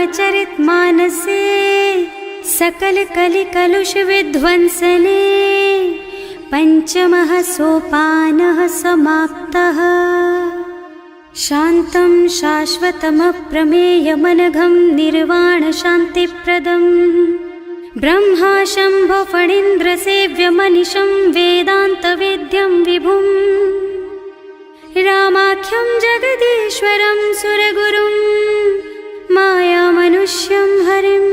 रामचरितमानसे सकल कलि कलुष विध्वंसने पंचमः सोपानः समाप्तः। शान्तं शाश्वतमप्रमेयमनघं निर्वाण शान्तिप्रदम् ब्रह्मा शम्भो फणीन्द्रसेव्यमनिशं वेदान्तवेद्यं विभुम् रामाख्यं जगदीश्वरं सुरगुरुं मायामनुष्यं हरिं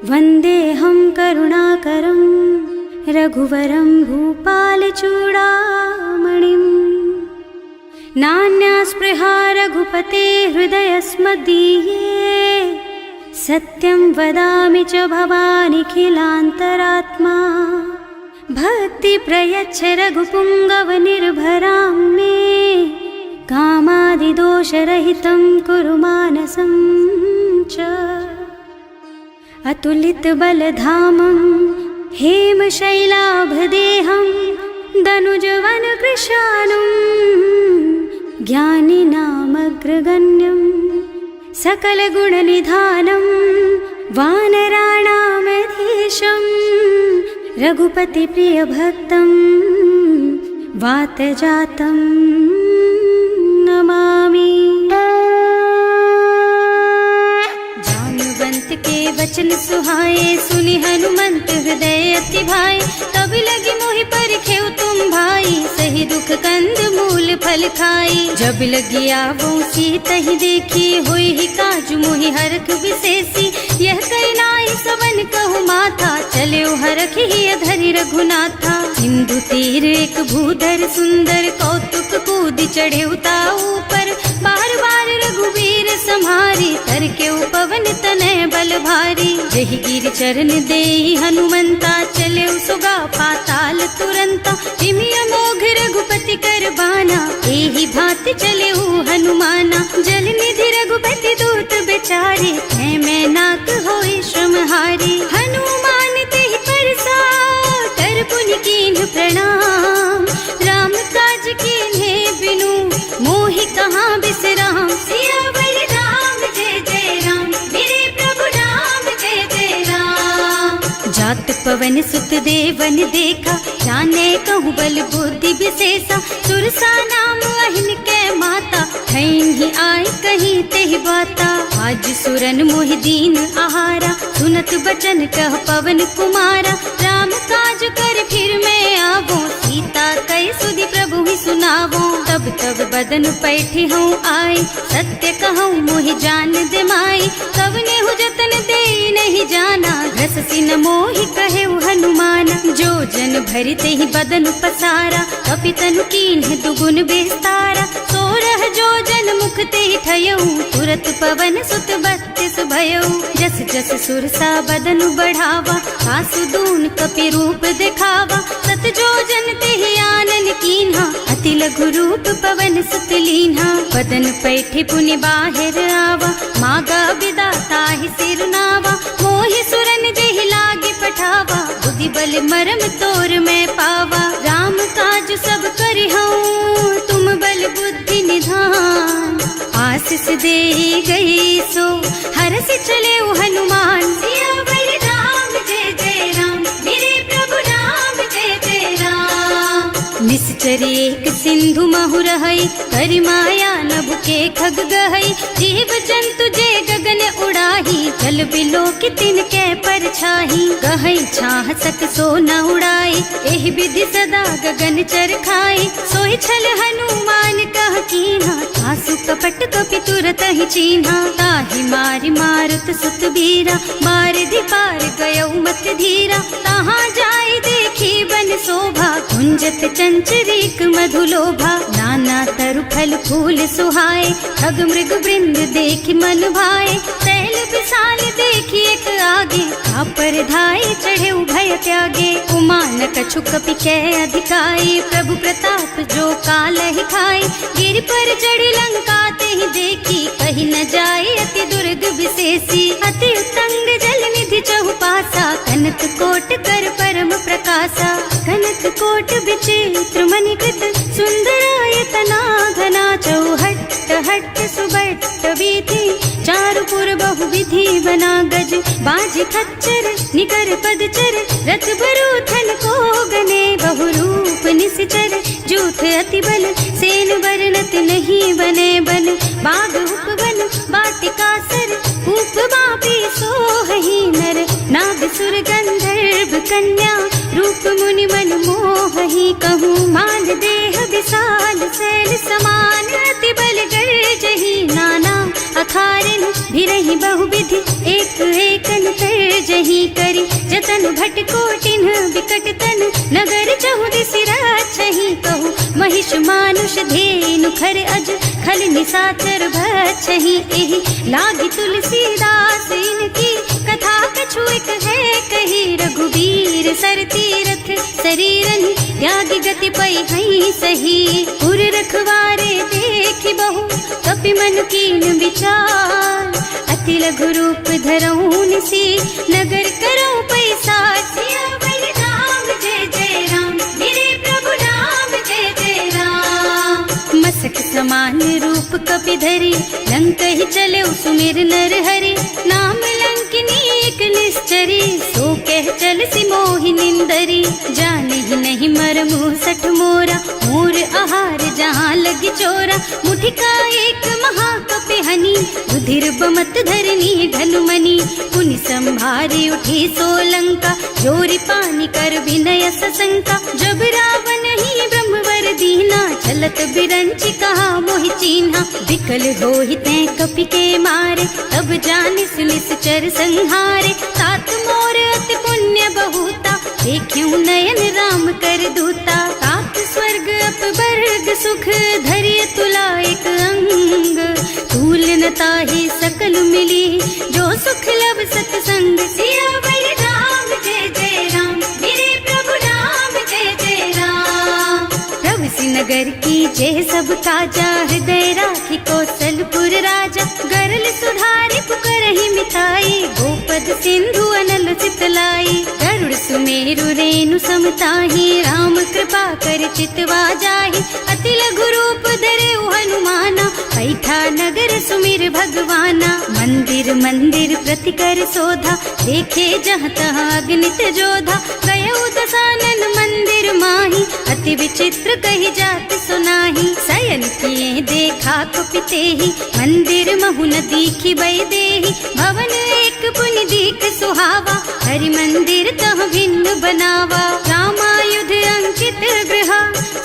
वन्देऽहं करुणाकरं रघुवरं भूपालचूडामणिम्। नान्या स्पृहा रघुपते हृदयस्मदीये सत्यं वदामि च भवानिखिलान्तरात्मा। भक्ति प्रयच्छ रघुपुङ्गवनिर्भरां मे कामादिदोषरहितं कुरु मानसं च। अतुलितबलधामं हेमशैलाभदेहं दनुजवनकृशानुं ज्ञानिनामग्रगण्यं सकलगुणनिधानं वानराणामधीशं रघुपतिप्रियभक्तं वातजातं नमामि। जानुवंत के वचन सुहाए सुनि हनुमंत हृदय अति भाई। तब लगी मोहि परखेउ तुम भाई सही दुख कंद मूल फल खाई। जब लगी आवो सीतहि देखी होई ही काजु मोहि हरख विशेषी। यह कई नाई सवन कहु माथा चले हरख ही धरि रघुनाथा। सिंधु तीर एक भूधर सुंदर कौतुक कूद चढ़े उताऊ पर। बार बार रघुवीर सम्हारी तर के पवन तनय बल भारी। जहि गिर चरण देहि हनुमंता चले सुगा पाताल तुरंता। तिमिय मोघ रघुपति कर बाना एहि भांति चले हनुमाना। जल निधि रघुपति दूत बेचारे मैं नाक होई श्रमहारी। हनुमान तेहि परसा कर पुनि कीन्ह प्रणाम। राम काज कीन्हे बिनु मोहि कहाँ बिसराम। सियावर राम जय जय राम मेरे प्रभु राम जय जय राम। जात पवन सुत देवन देखा जाने कहूँ बल बुद्धि विशेषा। सुरसा नाम अहिन के माता ठैन ही आय कहीं तेहि बाता। आज सुरन मोहि दीन आहारा सुनत बचन कह पवन कुमारा। राम काज कर फिर मैं आवो सीता कई सुधि प्रभु ही सुनावो। तब तब बदन पैठी हूँ आए सत्य कहूँ मोहि जान दे माई। कब ने हु जतन दे नहीं जाना घस सिन मोहि कहे हनुमाना। जो जन भरि तेहि बदन पसारा कपितनु कीन्ह दुगुन बेस्तारा। सोरह जो जन मुख तेहि ठयऊ तुरत पवन सुत बत्तीस भयऊ। जस जस सुरसा बदन बढ़ावा आसु दून कपि रूप दिखावा। सत जो जन तेहि आनन कीन्हा अति लघु रूप पवन सुत लीन्हा। बदन पैठि पुनि बाहिर आवा मागा बिदा ताहि सिरनावा। मोहि सुरन जेहि लागे पठावा बुद्धि बल मरम तोर मैं पावा। राम काज सब करिहऊँ तुम बल बुद्धि निधान। आशीष दे गई सो हरस चले हनुमान। सियावर राम जय जय राम मेरे प्रभु राम जय जय राम। निश्चर एक सिंधु महु रहई करि माया नभ के खग गहई। जीव जंतु जे गगन उड़ाही जल बिलो कि तिनके परछाही। गहई छाह सक सो न उड़ाई एहि विधि सदा गगन चर खाई। सोई छल हनुमान कह कीन्हा आसु कपट कपि तुरत ही चीन्हा। ताहि मारि मारुत सुत बीरा मार पार गयौ मत धीरा। तहाँ जाय देखी बन शोभा कुंजत चंचरीक मधुलोभा। नाना तरु फल फूल सुहाए खग मृग वृंद देखि मन भाए। तैल विशाल देखि एक आगे पर धाय चढ़े भय त्यागे। उमान कछु कपि कै अधिकाई प्रभु प्रताप जो काल ही खाए। गिर पर चढ़ी लंका तेहि देखी कहीं न जाए अति दुर्ग विशेषी। अति उत्तंग जल निधि चहुपासा कनक कोट कर परम प्रकाशा। कनक कोट विचित्र मणिकृत सुंदरायतना घना चौहट्ट हट्ट सुबट बीती, चारु पुर बहु विधि बना गज, बाज खच्चर निकर पदचर, रथ बरूथन को गने, बहु रूप निश्चर, जूथ अति बल, सेन बरनत नहीं बने बन, बाग उपवन बाटिका सर, कूप बापी सोहहि नर, नाग सुर गंधर्व कन्या, रूप मुनि मन मोहहि, कहूँ मान देह विशाल शैल समान, अति बल गर्जहि नाना अखारिन, भिरहि बहुविधि एक एकन तरजहि करि, जतन भट कोटिन विकट तन, नगर चहुदिसि राछहि, कहूँ महिष मानुष धेनु खर अज, खल निशाचर भक्षहि, एहि लागी तुलसीदास इनकी, कथा कछु एक है कही, रघुवीर सर तीरथ शरीरन, त्यागी गति पै हई सही, उर रखवारे देखि बहु, कपि मन कीन विचार, अति लघु रूप धरऊं निसी, नगर करऊं पैसार, सियावर राम जय जय राम, मेरे प्रभु राम जय जय राम, मसक समान रूप कपि धरि, लंक ही चले सुमिर नर हरि, नाम लंकिनी एक निश्चरी, सो कह चल सी मोहि निंदरी, जाने ही नहीं मरमु सठ मोरा, मोर आहार जहाँ लगी चोरा, मुठिका एक महाकपि हनी, रुधिर बमत धरनी धनुमनी, पुनि संभारी उठी सोलंका, जोरी पानी कर विनय सशंका, जब रावण ही ब्रह्मवर दीना, चलत बिरंची कहा मोहि चीन्हा, विकल होहि तै कपि के मारे, तब जानिस निश्चर संहारे, तात मोर अति पुण्य बहुता, देखियो नयन राम कर दूता, तात स्वर्ग अपवर्ग सुख, धरिय तुला एक अंग, तूल न ताहि सकल मिली, जो सुख लब सतसंग, सियावर राम जय जय राम, मेरे प्रभु राम जय जय राम, प्रभु नगर की जय सब काजा, हृदय राखी कौशलपुर राजा, गरल सुधारी पुकरहि मिताई, गोपद सिंधु अनल चितलाई, गरुड़ सुमेरु रेणु समताहि, राम कृपा कर चितवा जाहि, अति लघु रूप धरे हनुमाना, पैठा नगर सुमिर भगवाना, मंदिर मंदिर प्रति कर शोधा, देखे जहाँ तहाँ अगणित जोधा, गयो दशानन मंदिर माही, अति विचित्र कही जात सुनाही, शयन किए देखा कुपितेहि, मंदिर महु न दीखि बै देहि, भवन एक पुनि दीख सुहावा, हरि मंदिर तह भिन्न बनावा, रामायुध अंकित गृह,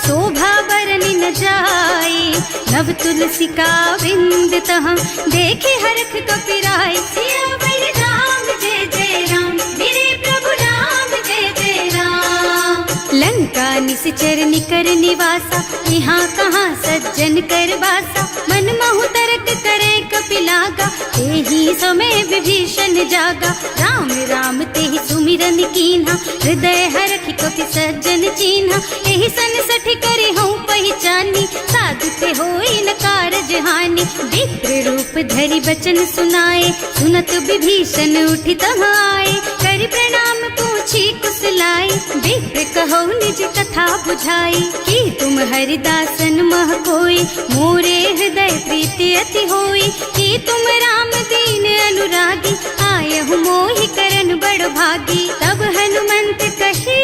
शोभा बरनि न जाई, नव तुलसी का बिंद तह, देखे हरख कपिराई, सियावर राम जय जय राम, मेरे प्रभु राम जय जय राम, लंका निश्चर निकर निवासा, यहाँ कहाँ सज्जन कर बासा, मन महु तरक करे कपिलागा, तेहि समय विभीषण जागा, राम राम तेहि सुमिरन कीन्हा, हृदय हरखि कपि सज्जन चीन्हा, एहि सन सठि करि हूँ पहचानी, साधु ते होई न कारज हानि, विप्र रूप धरि बचन सुनाए, सुनत विभीषण उठि तहाँ आए, करि प्रणाम पूछी कुशलाई, विप्र कहो निज कथा बुझाई, कि तुम हरिदासन मह कोई, मोरे हृदय प्रीति अति होई, कि तुम राम दीन अनुरागी, आयहु मोहि करन बड़ भागी, तब हनुमंत कही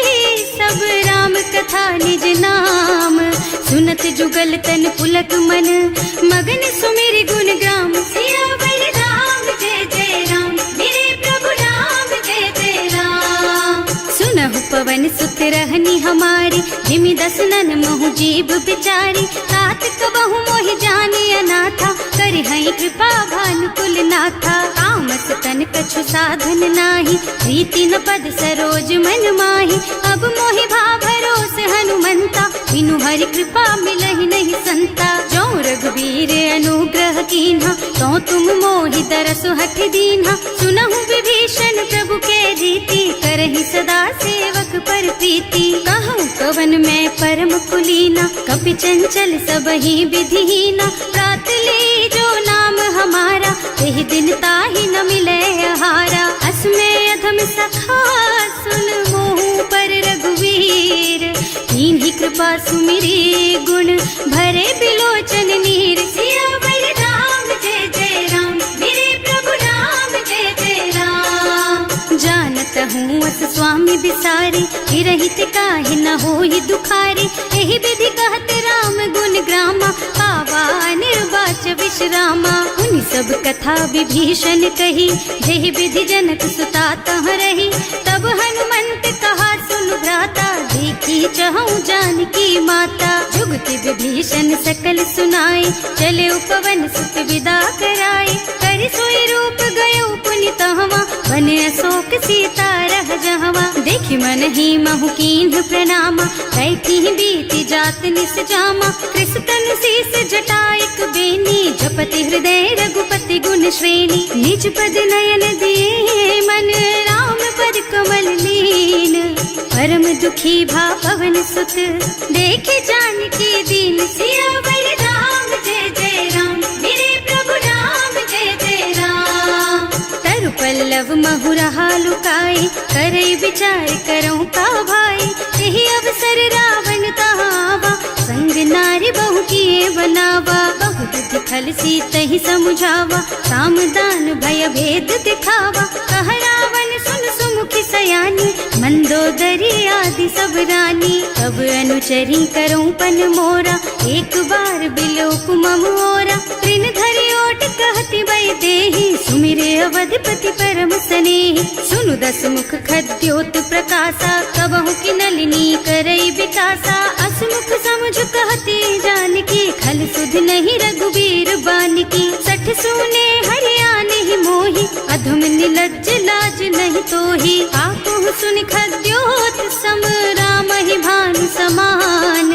सब राम कथा निज नाम, सुनत जुगल तन पुलक मन, मगन सुमिरि गुण ग्राम, सियावर राम जय जय राम, मेरे प्रभु राम जय जय राम, सुनहु पवन सुत रहनी हमारी, जिमि दसनन महु जीव बिचारी, तात कबहु मोहि जानी अनाथा, करि हई कृपा भानुकुल नाथा, तामस तन कछु साधन नाही, प्रीति न पद सरोज मन माही, अब मोहि भा भरोस हनुमंता, बिनु हरि कृपा मिलहि नहीं संता, जो रघुवीर अनुग्रह कीन्हा, तो तुम मोहि दरसु हठ दीन्हा, सुनहु विभीषण प्रभु के रीति, करहि सदा सेवक पर प्रीति, कहूँ कवन मैं परम कुलीना, कपि चंचल सबहि विधिहीना, प्रात ले जो नाम हमारा, तेहि दिन ताहि न मिले आहारा, अस्मै अधम सखा सुन मोहु पर रघुवीर, कीन्ही कृपा सुमिरी गुण भरे बिलोचन नीर, सियावर बिसारी, हिरहित काहे न होई दुखारी। एहि विधि कहत राम गुण ग्रामा, पावा निर्वाच विश्रामा। उन सब कथा विभीषण कही, जेहि विधि जनक सुता तह रही। तब हनुमंत कहा सुन भ्राता, देखी चहु जानकी माता। जुगति विभीषण सकल सुनाई, चले उपवन सुत विदा कराई। कर सोई रूप गयो पुनि तहवा, बने अशोक सीता रह जहवा। देखि मन ही महु कीन्ह प्रणामा, बैठी बीती जात निस जामा। कृष्ण शीस जटायक बेनी, जपति हृदय रघुपति गुण श्रेणी। निज पद नयन दिए मन, राम पद कमल लीन। परम दुखी भा पवन सुत, देखे जानकी दीन। सियावर राम जय जय राम, मेरे प्रभु राम जय जय राम। तरु पल्लव महुरहा लुकाई, करई विचार करऊं का भाई। यही अवसर रावण तहावा, संग नारी बहु किए बनावा। बहुत दिखल सीतहि समुझावा, साम दान भय भेद दिखावा। कह रावण सुन सुमुखी सयानी, मंदोदरी आदि सब रानी। तब अनुचरी करऊं पन मोरा, एक बार बिलोक मम ओरा। तृण धरि ओट कहति वै देहि, सुमिरे अवधपति परम स्नेहि। सुनु दस मुख खद्योत प्रकाशा, कबहु की नलिनी करई विकासा। असमुख समुझ कहती जानकी, खल सुध नहीं रघुबीर बानकी। सठ सूने हरियाणा ही मोहि, अधम निलज्ज लाज नहीं तोहि। आकुह सुनि खद्योत सम, राम ही भानु समान।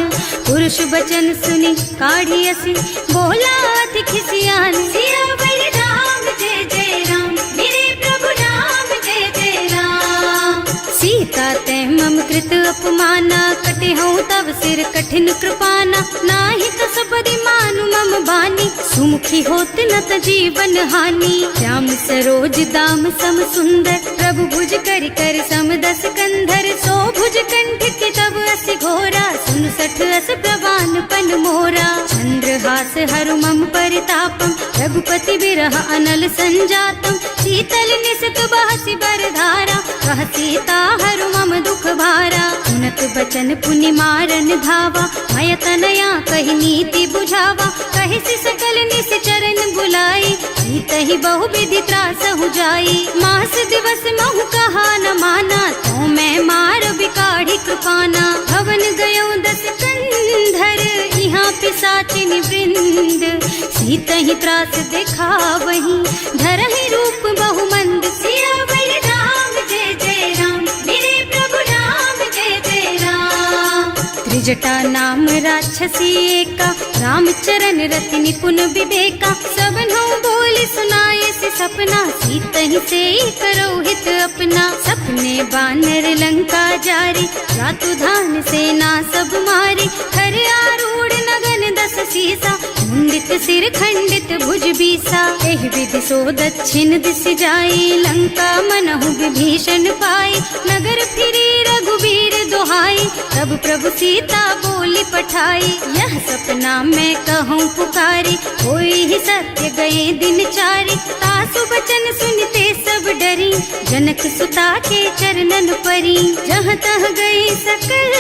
पुरुष बचन सुनि काढ़ी असी, बोला अति खिसियान। सियावर राम जय जय राम, मेरे प्रभु राम जय जय राम। सीता तै मम कृत अपमाना, कटे हूँ तब सिर कठिन कृपाना। नाही तो सबरि मानु मम बानी, सुमुखी होत न त जीवन हानि। श्याम सरोज दाम सम सुंदर, प्रभु भुज कर कर सम दस कंधर। सो भुज कंठ के तब असि घोरा, सुन सठ अस प्रवान पन मोरा। चंद्रहास हरु मम परितापम, रघुपति बिरह अनल संजातम। शीतल निसत बहसि बरधारा, कह सीता हरु मम दुख भारा। सुनत बचन पुनि मारन धावा, मय तनया कहि नीति बुझावा। कहि सकल निस चरण बुलाई, सीतहि बहु विधि त्रासहु जाई। मास दिवस महु कहा न माना, तो मैं मार बिकाढ़ी कृपाना। भवन गयो दस कंधर, यहाँ पिशाचिनी वृंद। सीतहि त्रास दिखावहि, धरहि रूप बहु मंद। सियावर राम जय जय राम, मेरे प्रभु राम जय जय राम। त्रिजटा नाम राक्षसी एका, राम चरण रति निपुण विवेका। सबनों बोल सुनाए से सपना, सीतहि से करो हित अपना। सपने बानर लंका जारी, रातु धान सेना सब मारी। खर आरूढ़ नगन दस सीसा, मुंडित सिर खंडित भुज बीसा। एहि विधि सो दक्षिण दिस जाई, लंका मनहु विभीषण पाई। नगर फिरी रघुबीर दुहाई, तब प्रभु सीता बोली पठाई। यह सपना मैं कहूँ पुकारी, होई ही सत्य गए दिन चारी। तासु बचन सुनते सब डरी, जनक सुता के चरणन परी। जहाँ तह गई सकल,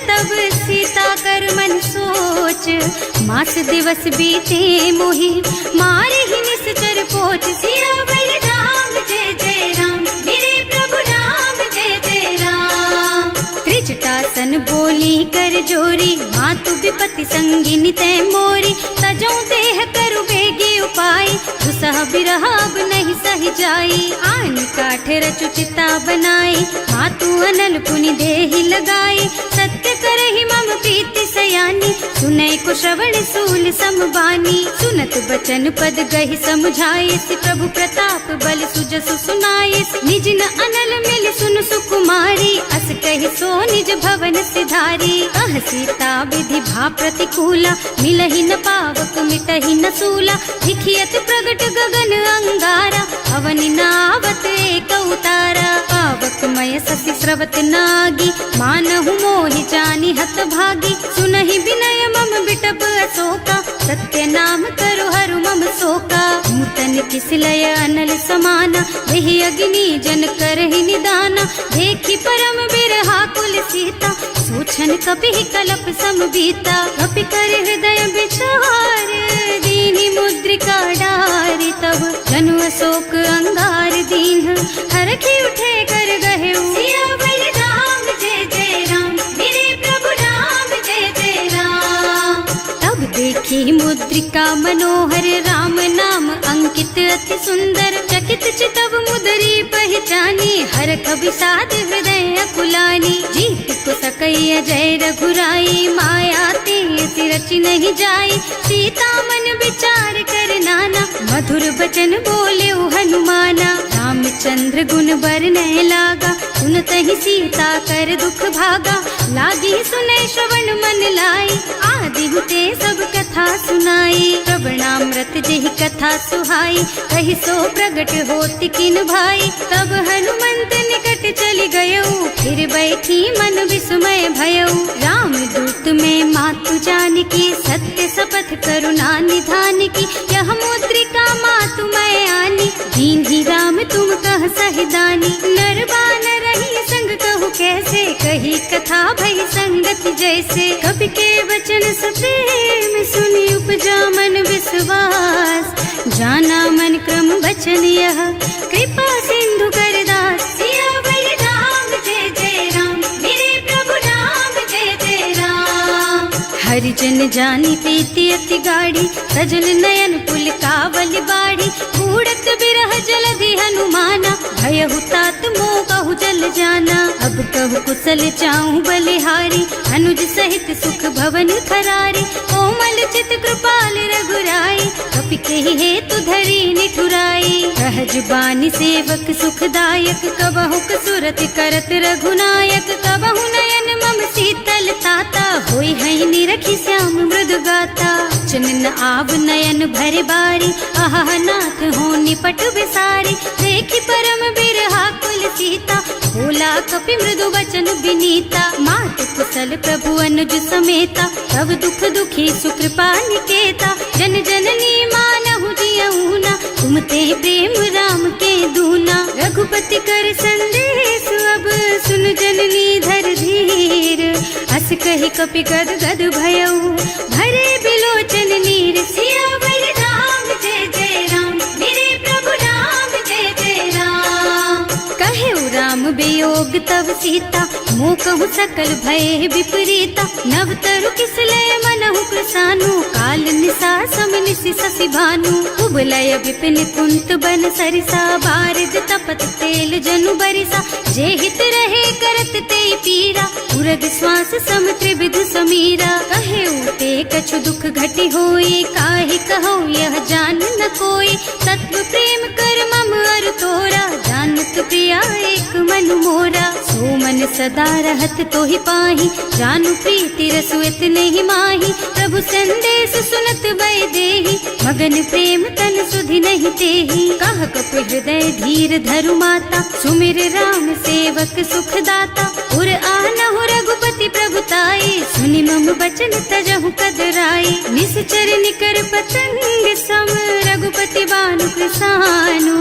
तब सीता कर मन सोच। मास दिवस बीते मोहि, मारे ही निश्चर पोच। सियावर राम जय जय राम, मेरे प्रभु राम जय जय राम। त्रिजटासन बोली कर जोरी, मातु विपति संगिनी तै मोरी। तजो देह करु बेगी उपाय, दुसह बिरह अब नहीं सही जाई। आन काठ रचु चिता बनाई, मातु अनल पुनि देहि लगाई। सत्य करहि मम प्रीति सयानी, सुनै को श्रवण सूल समबानी। सुनत बचन पद गहि समझाए, प्रभु प्रताप बल सुजसु सुनाए। निज न अनल मिल सुन सुकुमारी, अस कहि सो निज भवन सिधारी। कह सीता विधि भा प्रतिकूला, मिलहि न पावक मिटहि न सूला। लिखियत प्रगट गगन अंगारा, अवनि नावत एक उतारा। पावक मय ससि स्रवत नागी, मानहु मोहि जानि हत भागी। सुनहि विनय मम बिटप अशोका, सत्य नाम करु हरु मम शोका। नूतन किसलय अनल समाना, वही अग्नि जन करहि निदाना। देखी परम बिरहा कुल सीता, सोचन कपि कलप सम बीता। कपि कर हृदय विचार, दीनि मुद्रिका डारि। तब जनु अशोक अंगार दीन, हरखि उठे कर गहे सियावर राम जय जय राम, मेरे प्रभु राम जय जय राम। तब देखी मुद्रिका मनोहर, राम नाम अंकित अति सुंदर। चकित चितव मुदरी पहचानी, हरख विषाद हृदय अकुलानी। जीत को सकैय जय रघुराई, माया ते रचि नहीं जाई। सीता मन विचार कर नाना, मधुर बचन बोले हनुमाना। रामचंद्र गुण बरनय लागा, सुनतहि सीता कर दुख भागा। लागी सुनै श्रवण मन लाई, आदि हुते सब कथा सुनाई। श्रवणामृत जेहि कथा सुहाई, कहि सो प्रगट होति किन भाई। तब हनुमंत निकट चली गयऊ, फिर बैठी मन विस्मय भयऊ। राम दूत में मातु जानकी, सत्य शपथ करुणा निधान की। यह मुद्रिका मातु मैं आनी, दीन्ही राम तुम कह सहिदानी। नर बानर रही संग कहु कैसे, कही कथा भई संगति जैसे। कवि के वचन सप्रेम सुनि उपजा मन विश्वास। जाना मन क्रम वचन यह, कृपा सिंधु कर दास। सियावर राम जय जय राम, मेरे प्रभु राम जय जय राम। हरिजन जानी प्रीति अति गाढ़ी, सजल नयन पुल कावल बाड़ी। बूढ़त बिरह जलधि हनुमाना, भयहु तात मोह कहु जल जाना। अब कहु कुशल चाहूं बलिहारी, अनुज सहित सुख भवन खरारी। कोमल चित कृपाल रघुराई, कपि केहि हेतु धरी निठुराई। सहज बानी सेवक सुखदायक, कबहु सुरत करत रघुनायक। कबहु नयन मम शीतल ताता, होई है निरखी श्याम मृदु गाता। चनन आव नयन भरे बारी, आहा नाथ हो निपट बिसारी। देखी परम बिरहा कुल सीता, बोला कपि मृदु वचन विनीता। मात कुशल प्रभु अनुज समेता, तब दुख दुखी सुकृपा निकेता। जन जननी मानहु जियऊना, तुम ते प्रेम राम के दूना। रघुपति कर संदेश अब सुन जननी धर धीर। अस कहि कपि गद गद भयऊ, भरे बिलोचन नीर। सियावर राम जय जय राम, मेरे प्रभु राम जय जय राम। कहे राम वियोग तब सीता, मोह कहु सकल भय विपरीता। नव तरु किसलय मनहु कृसानु, काल निसा सम निशि शशि भानु। उबलय विपिन कुंत बन सरिसा, बारिज तपत तेल जनु बरिसा। जे हित रहे करत ते पीरा, उरग श्वास सम त्रिविध समीरा। कहे उते कछु दुख घटि होई, काहि कहो यह जान न कोई। तत्व प्रेम कर मम अर तोरा, जानत प्रिया एक मन मोरा। सो मन सदा रहत तोहि पाहि, जानु प्रीति रसु इतने ही माही। प्रभु संदेश सुनत भय देहि, मगन प्रेम तन सुधि नहीं तेहि। कह कपि हृदय धीर धरु माता, सुमिर राम सेवक सुख दाता। उर आनहु रघुपति प्रभुताई, सुनि मम बचन तजहु कदराई। निश्चर निकर पतंग सम, रघुपति बानु कृसानु।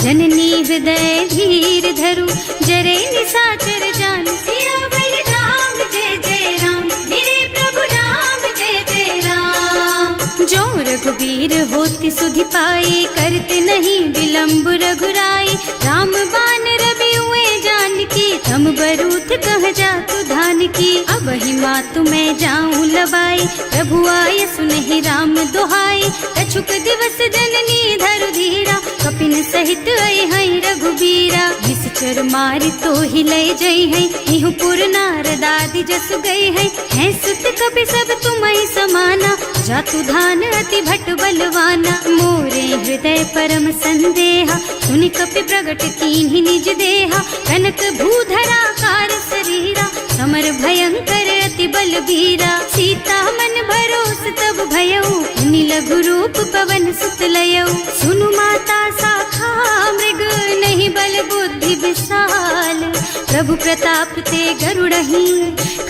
जननी हृदय धीर धरु, जरे निशाचर जानु। सियावर राम जय जय राम, मेरे प्रभु राम जय जय राम। जो रघुबीर होति सुधि पाई, करते नहीं विलम्ब रघुराई। राम बान रवि हुए जानकी, थम बरूथ कह जातु धान की। अब ही मातु मैं जाऊं लबाई, प्रभु आय सुनहि राम दुहाई। कछुक दिवस जननी धरु धीरा, कपिन सहित आई है रघुबीरा। निश्चर मारि तो ही लय जई है, इहु पुर नारद आदि जसु गई है। हैं सुत कपि सब तुम्हि समाना, जातु धान अति भट बलवाना। मोरे हृदय परम संदेहा, सुनि कपि प्रगट कीन्हि निज देहा। कनक भूधरा कार शरीरा, समर भयंकर अति बलबीरा। सीता मन भरोस तब भयऊ, मुनि लघु रूप पवन सुत लयऊ। सुनु माता शाखा मृग, नहीं बल बुद्धि विशाल। प्रभु प्रताप ते गरुड़हि,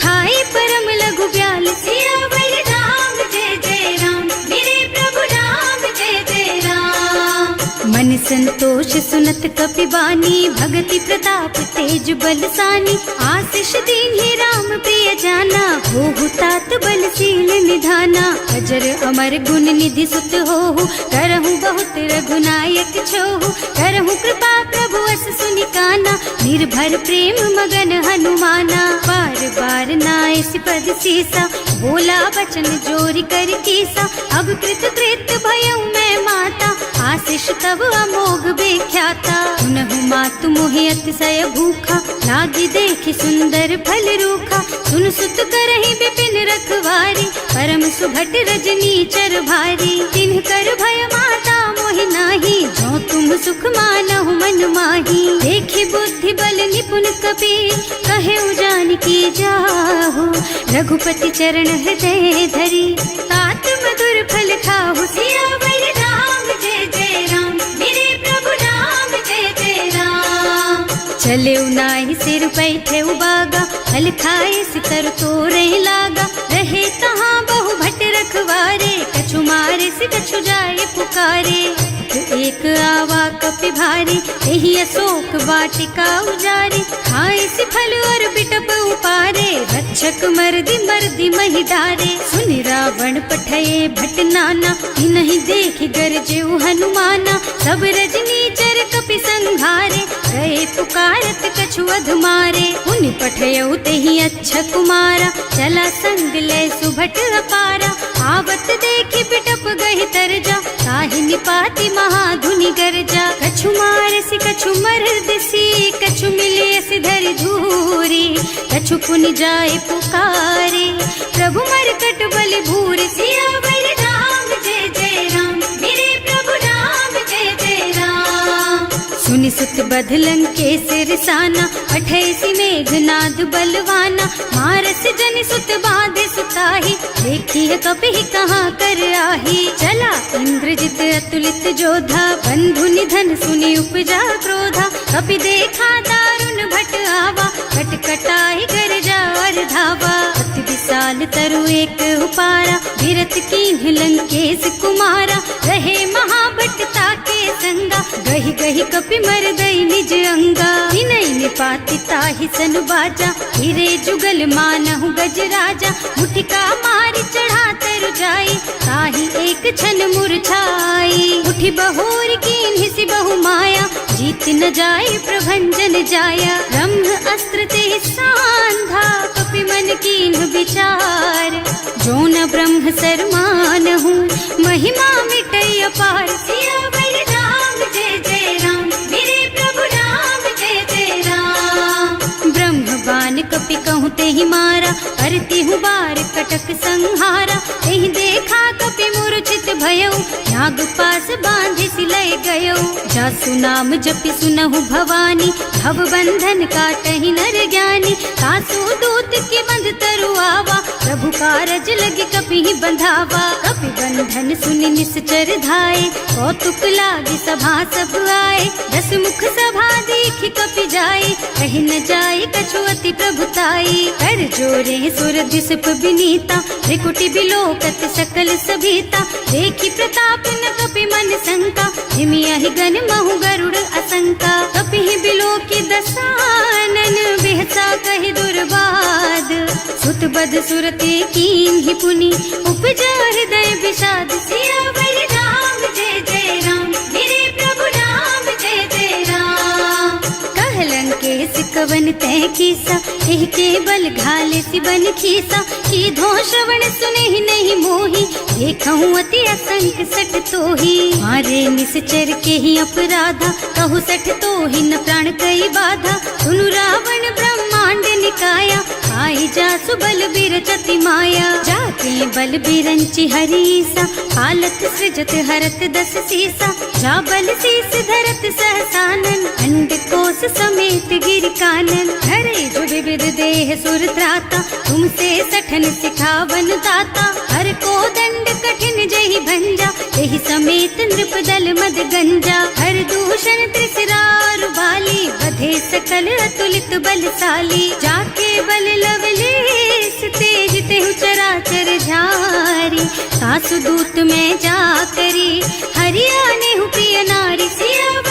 खाई परम लघु ब्याल। सियावर राम जय जय राम, मेरे प्रभु राम जय जय राम। संतोष सुनत कपिबानी, भगति प्रताप तेज बलसानी। आशीष दीन्हि राम प्रिय जाना, होहु तात बलशील निधाना। अजर अमर गुण निधि सुत होहु, करहु बहुत रघुनायक छोहु। करहु कृपा प्रभु अस सुनि काना, निर्भर प्रेम मगन हनुमाना। बार बार नाय सिपद सीसा, बोला बचन जोरी कर कीसा। अब कृत कृत भयउ मैं माता, आशीष तब अमोघ बेख्याता। सुनहु मातु मोहि अतिशय भूखा, लागी देखि सुंदर फल रूखा। सुन सुत करहि विपिन रखवारी, परम सुभट रजनी चर भारी। तिन्ह कर भय माता मोहि नाही, जो तुम सुख मानहु मन माही। देखि बुद्धि बल निपुण कपि, कहे जानकी जाहु। रघुपति चरण हृदय धरी, तात मधुर फल खाहु। सियावर राम जय जय राम, मेरे प्रभु राम जय जय राम। चले नाहि सिर बैठे बागा, फल खाए सितर तोरे लागा। रहे कहाँ बहु भट रखवारे, कछु मारे से कछु जाए पुकारे। एक आवा कपि भारी, यही अशोक वाटिका उजारी। खाए से फल और बिटप उपारे, रक्षक मर्दी मर्दी मही डारे। सुनि रावण पठये भट नाना, नहीं देखि गरजे हनुमाना। सब रजनी चर कपि संघारे, गए पुकारत कछु अधमारे। उनि पठयउ तेहि अच्छा कुमारा, चला संग ले सुभट अपारा। आवत देखि बिटप गहि तरजा, ताहि निपाति महाधुनि गरजा। कछु मारसि कछु मरदसी, कछु मिले सिधरि धूरी। कछु पुनि जाए पुकारे, प्रभु मरकट बलि भूरि। सियावर राम जय जय राम, मेरे प्रभु राम जय जय राम। सुनि सुत बध लंकेश रिसाना, पठैसि मेघनाद बलवाना। मारस जनि सुत बाधे सुताही, देखी है कपि कहाँ कर आही। चला इंद्रजित अतुलित जोधा, बंधु निधन सुनि उपजा क्रोधा। कपि देखा दारुण भट आवा, कटकटाई गरजा और धावा। अति विशाल तरु एक उपारा, विरत कीन्ह लंकेश कुमारा। रहे महाभट ताके संगा, गहि गहि कपि मर गई निज अंगा। तिनहि निपाति ताहि सन बाजा, हिरे जुगल मानहु गज राजा। मुठिका मारि चढ़ा तरु जाई, ताहि एक छन मुरझाई। उठि बहोर कीन्हि सि बहु माया, जीत न जाए प्रभंजन जाया। ब्रह्म अस्त्र ते सांधा, कपि मन कीन्ह विचार। जो न ब्रह्म सर मानहु, महिमा मिटै अपार। सियावर राम जय जय राम, मेरे प्रभु राम जय जय राम। ब्रह्म बान कपि कहूँ तेहि मारा, करती हूँ बार कटक संहारा। एहि देखा कपि मूर्छित भयउ, नाग पास बांधि सिलय गयौ। जासु नाम जपि सुनहु भवानी, भव बंधन काटहि नर ज्ञानी। सासु दूत के बंध तरु आवा, प्रभु कारज लगे कपि बंधावा। कपि बंधन सुनि निश्चर धाये, कौतुक लागे सभा सब आए। दस मुख सभा देखि कपि जाए, कहि न जाए कछु अति प्रभुताई। कर जोरे सुर दिसप विनीता, त्रिकुटि बिलोकत सकल सभीता। देखि प्रताप न कपि मन शंका, हिमियहि गन महु गरुड़ असंका। कपि बिलोकि दसानन, बिहसा कहि दुर्बाद। सुत बध सुरते कीन्हि पुनि, उपजा हृदय विषाद। सियावर राम जय जय राम, मेरे प्रभु राम जय जय राम। कह लंकेश कवन तै कीसा, एहि के बल घाले सि बन खीसा। कीधो श्रवण सुनेहि नहीं मोहि, देखहु अति असंख सठ तोहि। मारे निश्चर के ही अपराधा, कहु सठ तोहि न प्राण कई बाधा। सुनु रावण ब्रह्मांड निकाया, आई जासु बल बिरचति माया। जाके बल बिरंचि हरीसा, हालत सृजत हरत दस सीसा। जा बल शीस धरत सहसानन, अंड कोस समेत गिर कानन। हरे जो विविध देह सुर त्राता, तुमसे सठन सिखावन दाता। हर को दंड कठिन जहि भंजा, एहि समेत नृप दल मद गंजा। हर दूषण त्रिसरार बाली, बधे सकल अतुलित बलशाली। जाके बल लवलेस तेज तेहु चराचर झारी। सासु दूत में जा करी, हरियाणे हु प्रिय नारी। सियावर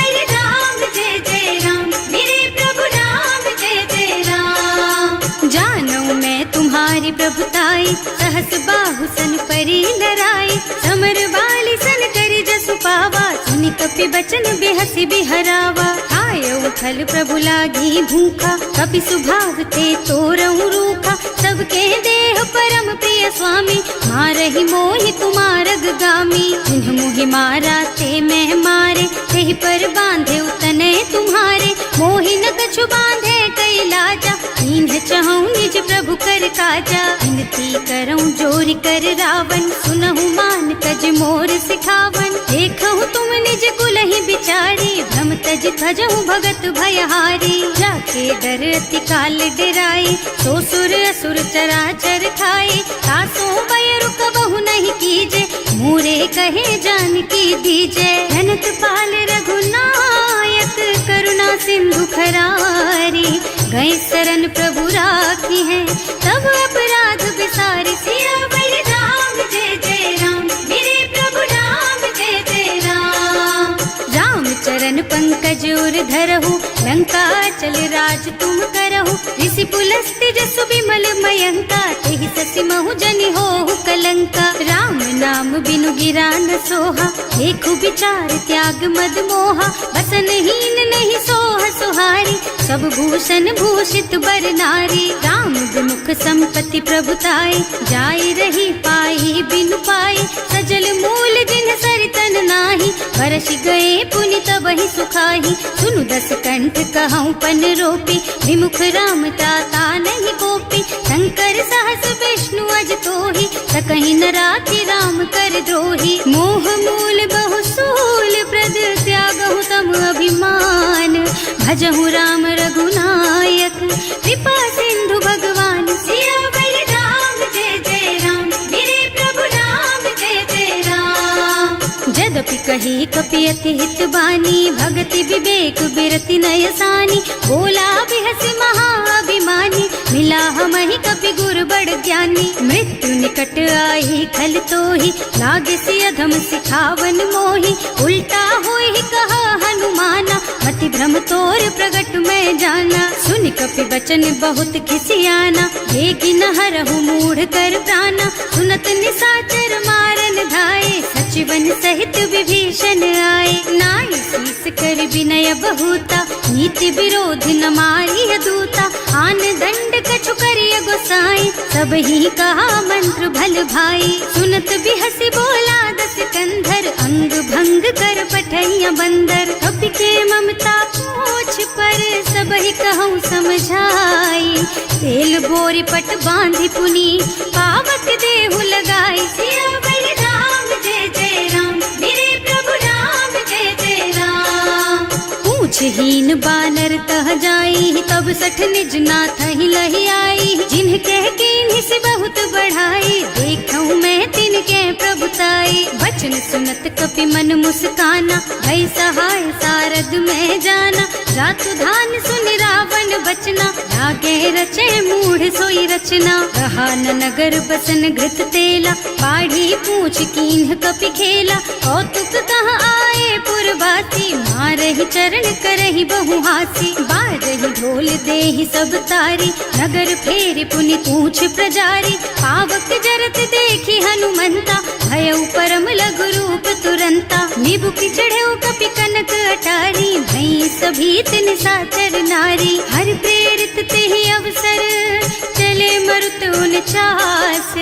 प्रभुताई, सहस बाहु सन परी लराई, समर बाली सन करी जसु पावा, सुनि कपि बचन बेहसी बिहरावा। आयउ फल प्रभु लागी भूखा, कपि सुभाव ते तोरहु रूखा, सबके देह परम प्रिय स्वामी, मारहि मोहि तुमारग गामी। जिन्ह मोहि मारा ते मैं मारे, तेहि पर बांधे उतने तुम्हारे, मोहि न कछु बांधे कई लाजा, इन्ह चहु निज प्रभु कर काजा। विनती करऊं जोरि कर रावण, सुनहु मान तज मोर सिखावन, देखहु तुम निज कुलहि बिचारी, भ्रम तज थजहु भगत भयहारी। जाके डर अति काल डराई, सो सुर असुर चराचर खाए, तासो भय रुक बहु नहीं कीजे, मोरे कहे जानकी दीजे। जनत पाल रघुनायक, करुणा सिंधु खरारी, गए शरण प्रभु राखी है, तब अपराध बिसारी। सियावर राम जय जय राम, मेरे प्रभु राम जय जय राम। राम चरण पंकज उर धरहु, लंका चल राज तुम करहु, ऋषि पुलस्त्य जसु बिमल मयंका, तेहि ससि महु जनि होहु कलंका। राम नाम बिनु गिरा न सोहा, देखु विचार त्याग मद मोहा, बसन हीन नहीं सोह सुहारी, सब भूषण भूषित बर नारी। राम विमुख संपत्ति प्रभुताई, जाई रही पाई बिनु पाई, सजल मूल जिन सरितन नाही, बरस गए पुनि तबहि सुखाही। सुनु दस कंठ कहऊँ पन रोपी, विमुख राम ताता नहीं कोपी, शंकर सहस विष्णु अज तोहि, सकहि न राखि राम कर द्रोही। मोह मूल बहु सूल प्रद, त्यागहु तम अभिमान, भजहु राम रघुनायक, कृपा सिंधु भगवान। सियावर राम जय जय राम, मेरे प्रभु राम जय जय राम। जदपि कही कपि अति हित बानी, भगति विवेक बिरति नय सानी, बोला बिहस महाअभिमानी, मिला हमहि कपि गुर बड़ ज्ञानी। मृत्यु निकट आई खल तोहि, लागे सि अधम सिखावन मोहि, उल्टा होहि कहा हनुमाना, मति भ्रम तोर प्रगट मैं जाना। सुन कपि बचन बहुत खिसियाना, लेकि न हरहु मूढ़ कर प्राणा, सुनत निशाचर मारन धाये, सचिवन सहित विभीषण आए। नाई शीस कर विनय बहुता, नीति विरोध न मारिय दूता, आन दंड कछु करिय गोसाई, सब ही कहा मंत्र भल भाई। सुनत बिहसी बोला दस कंधर, अंग भंग कर पठैया बंदर, कपि के ममता पूछ पर, सब ही कहूँ समझाई। तेल बोरी पट बांधि पुनी, पावक देहु लगाई। सियावर राम जय जय राम, मेरे प्रभु राम जय जय राम। पूछहीन बानर तह जाई, तब सठ निज नाथ ही लही आई, जिन्ह कह कीन्हि से बहुत बढ़ाई, देखऊँ मैं तिनके प्रभुताई। वचन सुनत कपि मन मुस्काना, भई सहाय सारद में जाना, जातु धान सुन रावण बचना, लागे रचे मूढ़ सोई रचना। रहा न नगर बसन घृत तेला, बाढ़ी पूछ कीन्ह कपि खेला, कौतुक कह आए पुरवासी, मारहि चरण करहि बहु हासी। बारहि ढोल देहि सब तारी, नगर फेरि पुनि पूछ प्रजारी, पावक जरत देखि हनुमंता, भयउ परम लघु रूप तुरंता। निबुकि चढ़ेउ कपि कनक अटारी, भई सभीत निशाचर नारी। हर प्रेरित तेहि अवसर, चले मरुत उनचास,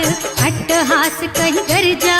अट्टहास कहि गर्जा,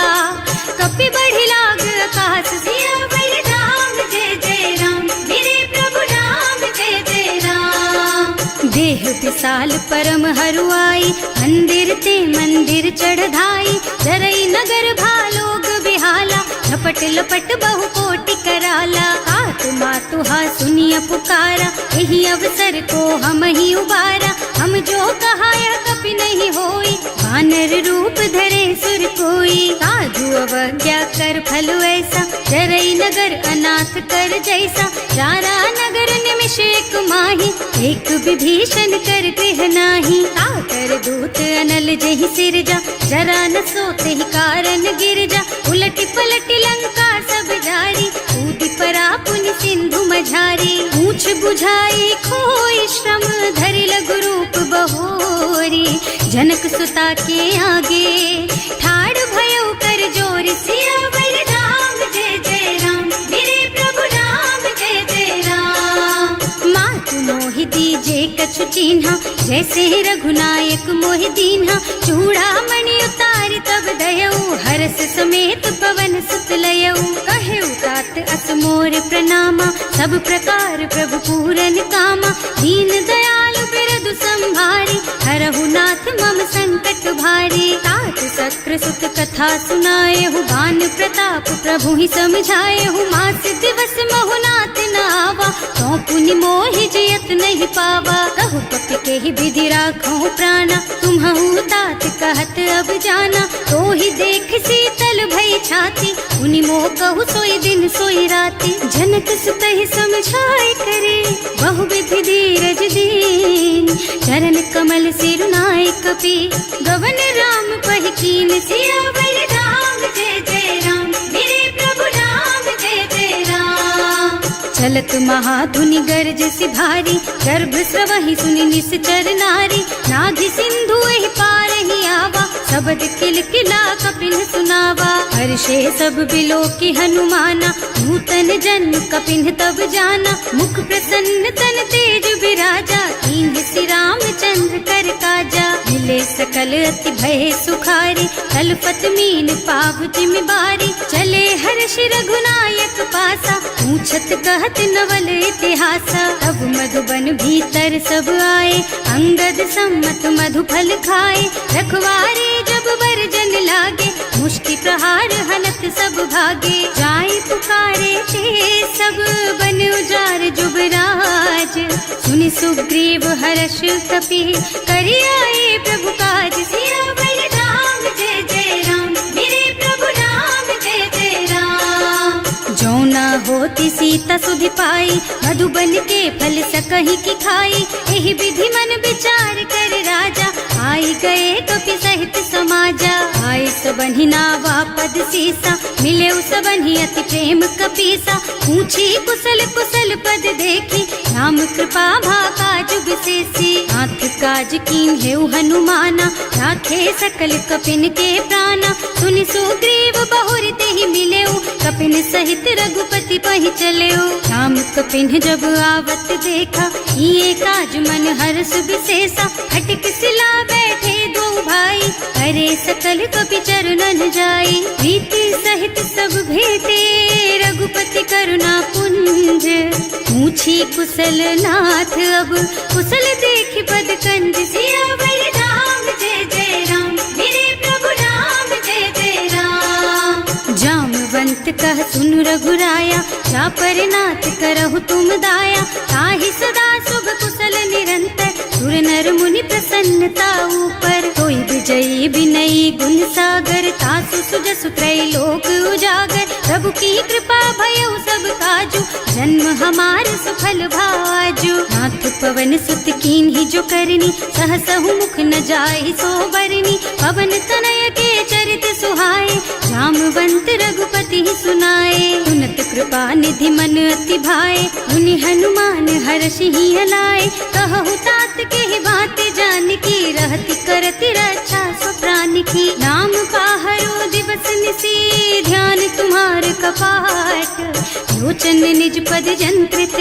कपि बढ़ि लाग आकाश। सियावर राम जय जय राम, मेरे प्रभु राम जय जय राम। देह विशाल परम हरुआई, मंदिर ते मंदिर चढ़ाई, जरई नगर भालोग बिहाला, झपट लपट बहु कोटि कराला। आत्मा तुहा सुनिय पुकारा, यही अवसर को हम ही उबारा, हम जो कहा यह कपि नहीं होई, वानर रूप धरे सुर कोई। साधु अवज्ञा कर फल ऐसा, जरई नगर अनाथ कर जैसा, चारा नगर निमिष एक माही, एक विभीषण कर गृह नाही। ताकर दूत अनल जहि सिरजा, जरा न सोते ही कारण गिर जा, उलटी पलटी लंका सब जारी, कूदि परा पुनि सिंधु मझारी। पूछ बुझाई खोई श्रम, धरि लघु रूप बहोरी, जनक सुता के आगे ठाड़ भयो कर जोर, सियावर राम जय जय राम, मेरे प्रभु राम जय जय राम। मात मोहि दीजे कछु चिन्हा, जैसे रघुनायक मोहि दीन्हा। चूड़ामणि उतारि तब दयऊ, हरस समेत पवन सुत लयऊ। कहेऊ तात अस मोर प्रणामा, सब प्रकार प्रभु पूरन कामा। दीन दयालु बिरदु संभारी, हरहु नाथ मम संकट भारी। तात सक्र सुत कथा सुनाएहु, बान प्रताप प्रभु ही समझाएहु। मास दिवस महु नाथ न आवा, तो पुनि मोहि जियत नहीं पावा। कहु कपि के ही विधि राखो प्राणा, तुम्हु तात कहत अब जाना। तो ही देख शीतल भई छाती, उनि मोह कहु सोई दिन सोई राती। जनक सुत ही समझाए करे, बहु विधि धीरज दीन। चरण कमल सिरुनाए कपि, गवन राम पहि कीन। सियावर राम जय जय राम, मेरे प्रभु राम जय जय राम। चलत महाधुनि गरज सि भारी, गर्भ स्रवहि सुनि निश्चर नारी। नाभि सिंधु एहि पार ही आवा, शब्द किलकिला कपिन सुनावा। हर्षे सब बिलो की हनुमाना, नूतन जन्म कपिन तब जाना। मुख प्रसन्न तन तेज विराजा, कीन्ह सि रामचंद्र कर काजा। मिले सकल अति भय सुखारी, कलपत मीन पाव जिम बारी। चले हर्ष रघुनायक पासा, पूछत कहत नवल इतिहासा। तब मधुबन भीतर सब आए, अंगद सम्मत मधु फल खाए। रखवारे जब बरजन लागे, मुष्टि प्रहार हनत सब भागे। जाय पुकारे ते सब बन उजार जुबराज। सुनि सुग्रीव हर्ष कपि, करि आए प्रभु काज। सियावर राम जय जय राम, मेरे प्रभु राम जय जय राम। जो न होती सीता सुधि पाई, मधुबन के फल सकहि की खाई। एहि विधि मन विचार कर राजा, आई गए कपि सहित समाजा। आए सबन्हि नावा पद सीसा, मिले सबन्हि अति प्रेम कपीसा। पूछी कुशल कुशल पद देखी, राम कृपा भाका जुग सेसी। नाथ काज कीन्हेउ हनुमाना, राखे सकल कपिन के प्राणा। सुनि सुग्रीव बहुर तेहि मिलेउ, कपिन सहित रघुपति पहि चलेउ। राम कपिन जब आवत देखा, ये काज मन हर्ष विशेषा। हटिक सिला बैठे दो भाई, करे सकल कपि चरणन जाई। प्रीति सहित सब भेटे, रघुपति करुणा पुंज। पूछी कुशल नाथ अब, कुशल देखि पद कंज। सियावर राम जय जय राम, मेरे प्रभु राम जय जय राम। जामवंत कह सुन रघुराया, जा पर नाथ करहु तुम दाया। ताहि सदा शुभ कुशल निरंतर, सुर नर मुनि प्रसन्नता ऊपर। कोई विजयी विनयी गुण सागर, तासु सुजसु त्रैलोक उजागर। प्रभु की कृपा भयउ सब काजू, जन्म हमार सुफल भाजू। नाथ पवन सुत कीन्ही जो करनी, सहसहु मुख न जाहि सो बरनी। पवन तनय के चरित सुहाए, जामवंत रघुपति सुनाए। सुनत कृपा निधि मन अति भाए, मुनि हनुमान हर्षि ही हलाए। कहु तात के ही बात जान की, रहति करति रक्षा सो प्राण की। नाम पाहरो दिवस निसी, ध्यान तुम्हार कपाट। लोचन निज पद जंत्रित,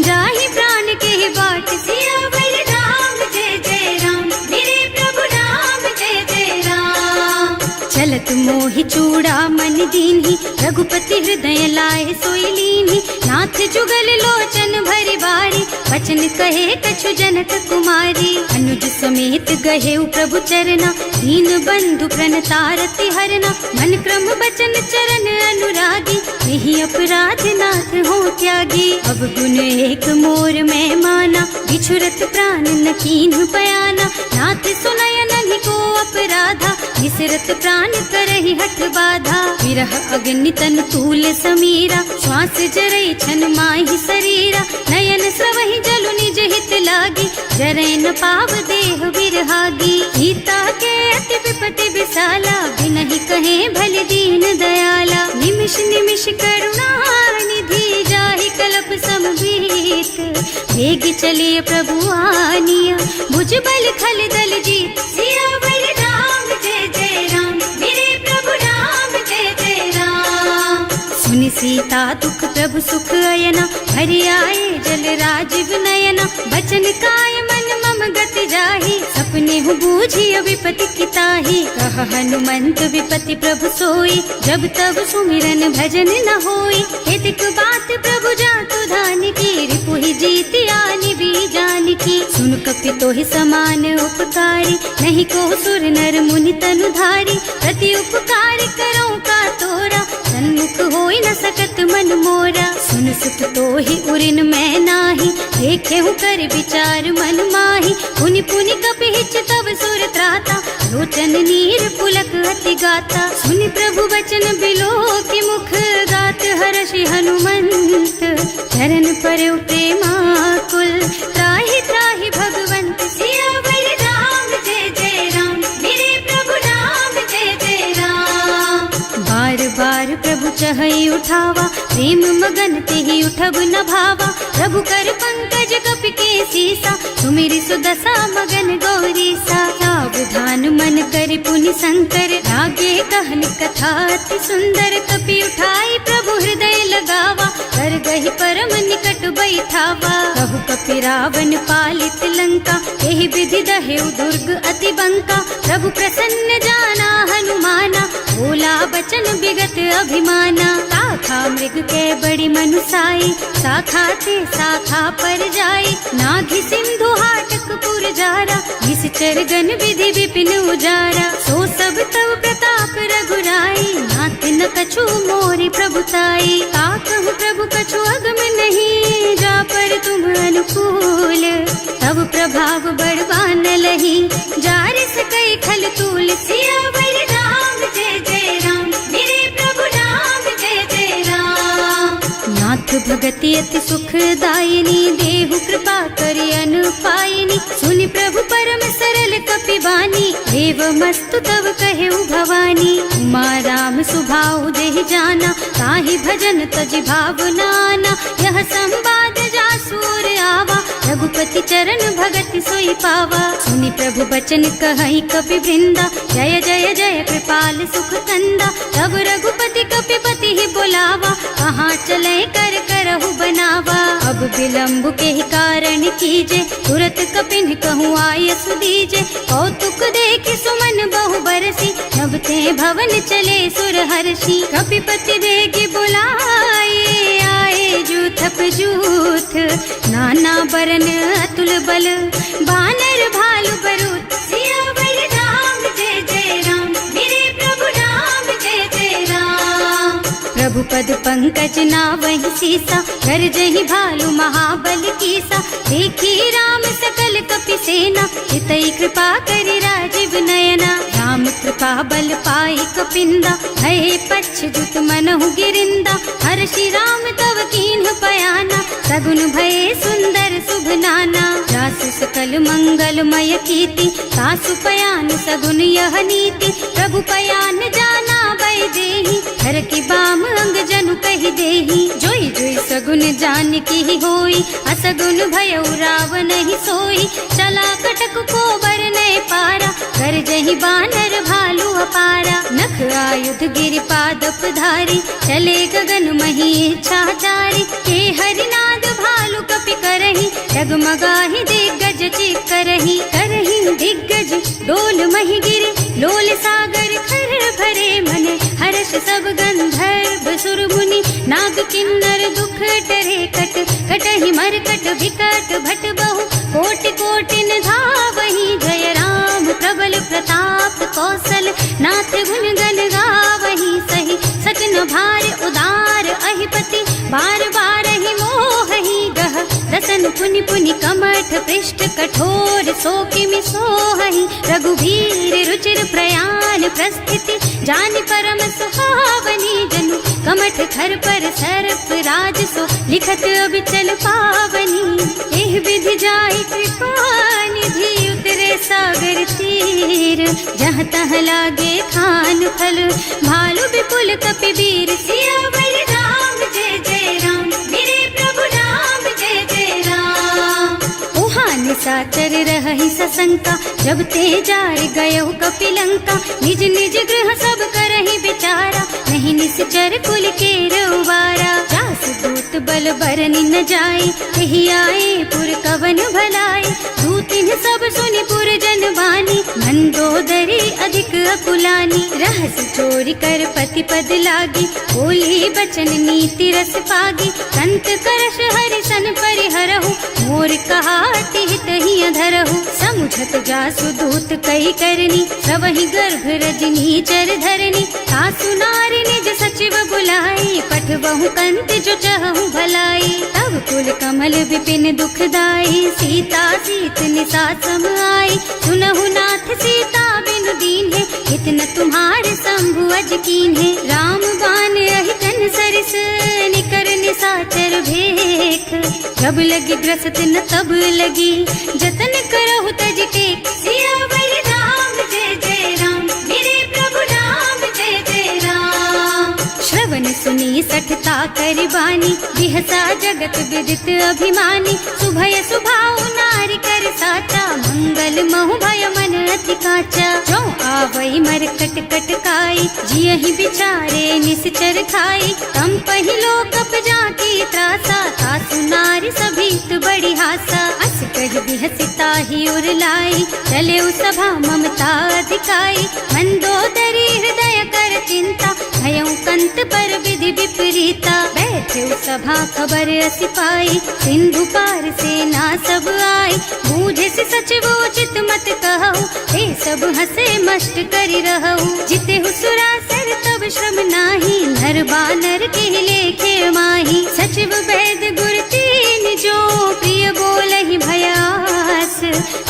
जाहि प्राण के ही बाट। सियावर राम जय जय राम, मेरे प्रभु राम जय जय राम। चलत मोहि चूड़ामणि दीन्ही, रघुपति हृदय लाए सोई लीन्ही। नाथ जुगल लोचन भरि बारी, वचन कहे कछु जनक कुमारी। अनुज समेत गहेउ प्रभु चरना, दीन बंधु प्रणतारति हरना। मन क्रम बचन चरण अनुरागी, यही अपराध नाथ हो त्यागी। अब गुण एक मोर मैं माना, बिछुरत प्राण न कीन्ह बयाना। नाथ सुनय नन्हि को अपराधा, विसरत प्राण करहि हठ बाधा। विरह अग्नि तन तूल समीरा, श्वास जरई छन माहि शरीरा। नयन स्रवहि जलु निज हित लागी, जरै न पाव देह बिरहागी। सीता के अति विपति विसाला, बिनहि कहे भल दीन दयाला। निमिष निमिष करुणा निधि, जाहि कलप समभीत। वेग चलिए प्रभु आनिया, भुज बल खल दल जीत। सुनि सीता दुख प्रभु सुख अयना, भरि आए जल राजीव नयना। बचन काय मन मम गति जाहि, सपने हूँ बूझी विपति किताही। कह हनुमंत विपति प्रभु सोई, जब तब सुमिरन भजन न होई। हेतिक बात प्रभु जातु धान की, रिपुहि जीति आनि भी जान की। सुन कपि तोहि समान उपकारी, नहीं को सुर नर मुनि तनु धारी। प्रति उपकार करो का तोरा, सन्मुख होई न सकत मन मोरा। सुन सुख तोहि उरिन मैं नाही, देखे हूँ कर विचार मन माही। पुनि पुनि कपि हिच तब सुर त्राता, लोचन नीर पुलक अति गाता। सुनि प्रभु बचन बिलो की मुख, गात हर्षि हनुमंत चरण पर प्रेमाकुल। त्राहि त्राहि भगवंत सियावर राम, जय जय राम मेरे प्रभु राम, जय जय राम। बार बार प्रभु चहई उठावा, प्रेम मगन तेहि उठब न भावा। प्रभु कर पंकज कपि के सीसा, सुमिरि सुदशा मगन गौरी सा। सावधान मन करि पुनि शंकर, लागे कहन कथा अति सुंदर। कपि उठाई प्रभु हृदय लगावा, कर गहि परम निकट बैठावा। कहु कपि रावण पालित लंका, एहि विधि दहेउ दुर्ग अति बंका। प्रभु प्रसन्न जाना हनुमाना, बोला बचन विगत अभिमाना। शाखा मृग के बड़ी मनुसाई, शाखा ते शाखा पर जाई। नाघि सिंधु हाटक पुर जारा, निश्चर गण विधि विपिन उजारा। सो सब तव प्रताप रघुराई, नाथ न कछु मोरि प्रभुताई। का कहूँ प्रभु कछु अगम नहीं, जा पर तुम अनुकूल। तब प्रभाव बड़वान लही, जार सकई खल तूल। सियावर राम, जय जय राम मेरे प्रभु राम, जय जय राम। नाथ भगति अति सुखदायिनी, देहु कृपा करि अनुपायिनी। सुनि प्रभु परम सरल कपि बानी, एवमस्तु तव कहेउ भवानी। उमा राम सुभाउ देहि जाना, ताहि भजन तजि भावनाना। यह संवाद जासुर आवा, रघुपति चरण भगति सोई पावा। सुनि प्रभु बचन कहई कपि वृंदा, जय जय जय कृपाल सुख कंदा। तब रघुपति कपि पति ही बोलावा, कहाँ चले कर करहु बनावा। अब विलंब के ही कारण कीजे, तुरत कपिन कहूँ आय सुदीजे। कौतुक देख सुमन बहु बरसी, नभ ते भवन चले सुर हर्षि। कपिपति देगी बुलाए, आए जूथप जूथ। नाना बरन अतुल बल, बानर भालु बरूथ। सियावर राम, जय जय राम मेरे प्रभु राम, जय जय राम। प्रभु पद पंकज नावहि सीसा, कर जहि भालु महाबल कीसा। देखी राम सकल कपि सेना, हितई कृपा करि राजीव नयना। राम कृपा बल पाई कपिंदा, भय पच्छ्युत मनहु गिरिंदा। हर्षि राम तव कीन्ह पयाना, सगुन भये सुंदर शुभ नाना। जासु सकल मंगलमय कीर्ति, सासु पयान सगुन यह नीति। प्रभु पयान जाना वै देहि, हर की बाम अंग जनु कहि देहि। जोई जोई सगुन जान की होई, असगुन भयउ रावण ही सोई। चला कटक को बरनै पारा, कर जहि बानर भालु अपारा। नख आयुध गिरि पादप धारी, चले गगन मही इच्छा जारी। हे हरिनाद भालु कपि करहि, डगमगाहि दिग्गज चित करहि। करहि दिग्गज डोल मही गिरि, लोल सागर खर भरे मन। हर्ष सब गंधर्व सुर मुनि, नाग किन्नर दुख टरे कट। कटहि मरकट विकट भट बहु, कोटि कोटिन धावहि। जय राम प्रबल प्रताप कौशल, नाथ गुण गण गावहि। सही सचन भार उदार अहिपति, बार बार ही मोहि गह। रसन पुनि पुनि कमठ पृष्ठ, कठोर सोकिमि सोहहि। रघुवीर रुचिर प्रयाण प्रस्थिति, जानि परम सुहावनी। जनु कमठ खर पर सर्प राज सो, लिखत अबिचल पावनी। एह विधि जाहि कृपा निधि, उतरे सागर तीर। जहाँ तहाँ लागे खान फल, भालु विपुल कपि वीर। सियावर राम, जय जय राम मेरे प्रभु राम, जय जय राम। उहाँ निशाचर रहहि सशंका, जब ते जार गयो कपि लंका। निज निज गृह सब करहि विचारा, नहीं निश्चर कुल के रउबारा। जास दूत बल बरनि न जाए, यही आए पुर कवन भलाई। दूतिन सब सुनि पुर जन बानी, मंदोदरी अधिक अकुलानी। रहस चोरी कर पति पद लागी, बोली बचन नीति रस पागी। संत करश हरि सन परिहरहु, मोर कहाति हित ही अधरहु। समुझत जासु दूत कही करनी, सबहि गर्भ रजनी चर धरनी। सासु नारी निज सचिव बुलाई, पठबहु कंत जो चहु भलाई। तब कुल कमल विपिन दुखदाई, सीता सीत निसा सम आई। सुनहु नाथ सीता बिनु दीन है, इतन तुम्हारे शंभु अज कीन है। राम बान अहितन सरिस, निकर निसाचर भेख। जब लगी ग्रसत न तब लगी, जतन करहु तज टेक। सियावर राम जय जय राम, मेरे प्रभु राम जय जय राम। श्रवण सुनी सठता करि बानी, बिहसा जगत विदित अभिमानी। सुभय सुभाव नारी कर साचा, मंगल महु भय मन अति काचा। जो आवई मर कट कट काई, जियहि बिचारे निश्चर खाई। तम पहिलो कप जाकी त्रासा, सासु नारी सभीत बड़ी हासा। अस कह बिहसिता ही उर लाई, चले सभा ममता अधिकाई। मंदोदरी हृदय कर चिंता, भयउ कंत पर विधि विपरीता। बैठे सभा खबर असी पाई, सिंधु पार सेना सब आई। बूझे से सचिव उचित मत कहु, हे सब हसे मस्त करि रहु। जिते हुसुरासर तब श्रम नाही, नर बानर के लेखे माही। सचिव वैद गुर तीन जो, प्रिय बोलहि भयास।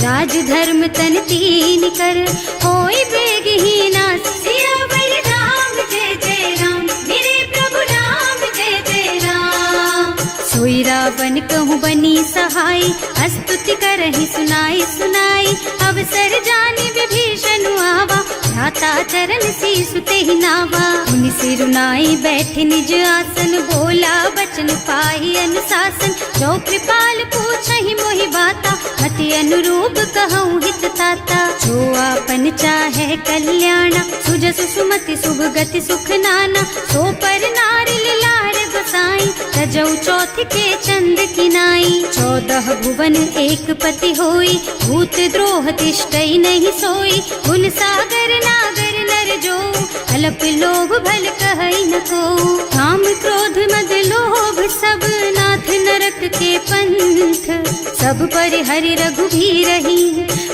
राज धर्म तन तीन कर, होई बेगहि नास। सियावर राम जय जय राम, मेरे प्रभु राम जय जय राम। सोई रावण कहूँ बनी सहाई, स्तुति करहि सुनाई सुनाई। अवसर जानि विभीषण आवा, भ्राता चरण शीसु तेहि नावा। मुनि सिरुनाई बैठे निज आसन, बोला बचन पाहि अनुशासन। जो कृपाल पूछहि मोहि बाता, मति अनुरूप कहूँ हित ताता। जो आपन चाहे कल्याणा, सुजसु सुमति शुभ गति सुख नाना। सो पर नारी लार गोसाई, तजौ चौथ के चंद किनाई। 14 भुवन एक पति होई, भूत द्रोह तिष्ठई नहीं सोई। गुण सागर नागर नर जो, अल्प लोभ भल कहई न को। काम क्रोध मद लोभ सब, नाथ नरक के पंथ। सब पर हरि रघुबीरहि,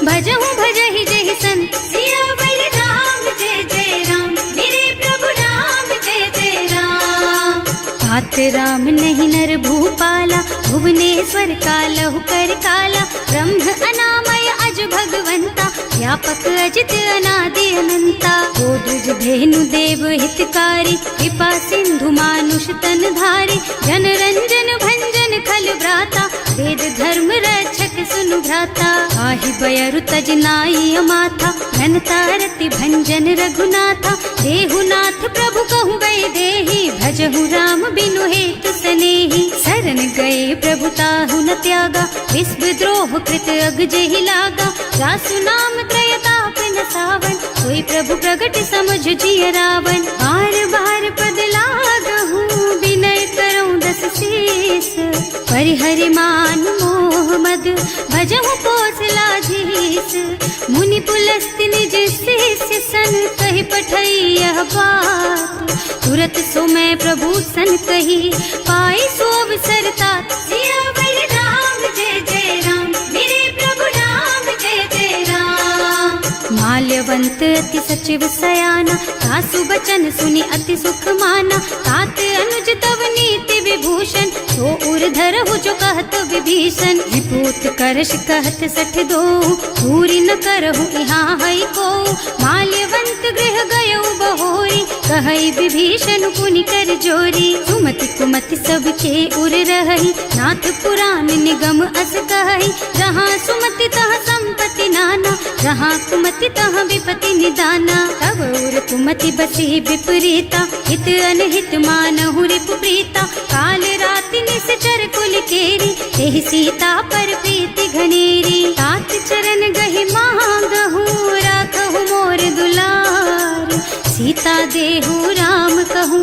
भजहु भजहि जहि संत। सियावर राम जय जय राम, मेरे प्रभु राम जय जय राम। हाथ राम नहीं नर भूपाला, भुवनेश्वर कालहु कर काला। ब्रह्म अनामय अज भगवंता, व्यापक अजित अनादि अनंता। गोदुज धेनु देव हितकारी, कृपा सिंधु मानुष तन धारी। जन रंजन भंजन खल भ्राता, वेद धर्म रक्षक सुनु भ्राता। आहि बयरु तज नाई अमाथा, घनता रति भंजन रघुनाथा। देहुनाथ प्रभु कहु गए देहि, भजहु राम बिनु हेतु सनेहि। शरण गए प्रभु ताहु न त्यागा, विश्व द्रोह कृत अग जेहि लागा। जासु नाम त्रयताप न सावन, सोई प्रभु प्रगट समझ जिय रावण। बार बार पद लागहु, विनय करऊं दस शीस। परिहरि मान मोह मद, भजहु कौशलाधीश। मुनि पुलस्त्य निज शिष्य सन, कहि पठई यह बात। तुरत सो मैं प्रभु सन कही, पाई सो अवसर तात। सियावर राम जय जय राम, मेरे प्रभु राम जय जय राम। माल्यवंत अति सचिव सयाना, सासु बचन सुनि अति सुख माना। तात अनुज तव नीति विभूषण, सो उर धरहु जो कहत विभीषण। विपूत करश कहत सठ दो, पूरी न करहु यहाँ हई को। माल्यवंत गृह गयौ बहोरी, कहई विभीषण पुनि कर जोरी। सुमति कुमति सबके उर रही, नाथ पुराण निगम अस कहई। जहाँ सुमति तहाँ संपत्ति नाना, जहाँ कुमति तहाँ विपत्ति निदाना। तब उर कुमति बसी विपरीता, हित अनहित मानहु रिपु प्रीता। काल राति निश्चर कुल केरी, तेहि सीता पर प्रीति घनेरी। तात चरण गहि मांगहु, राखहु मोर दुलार। सीता देहु राम कहु,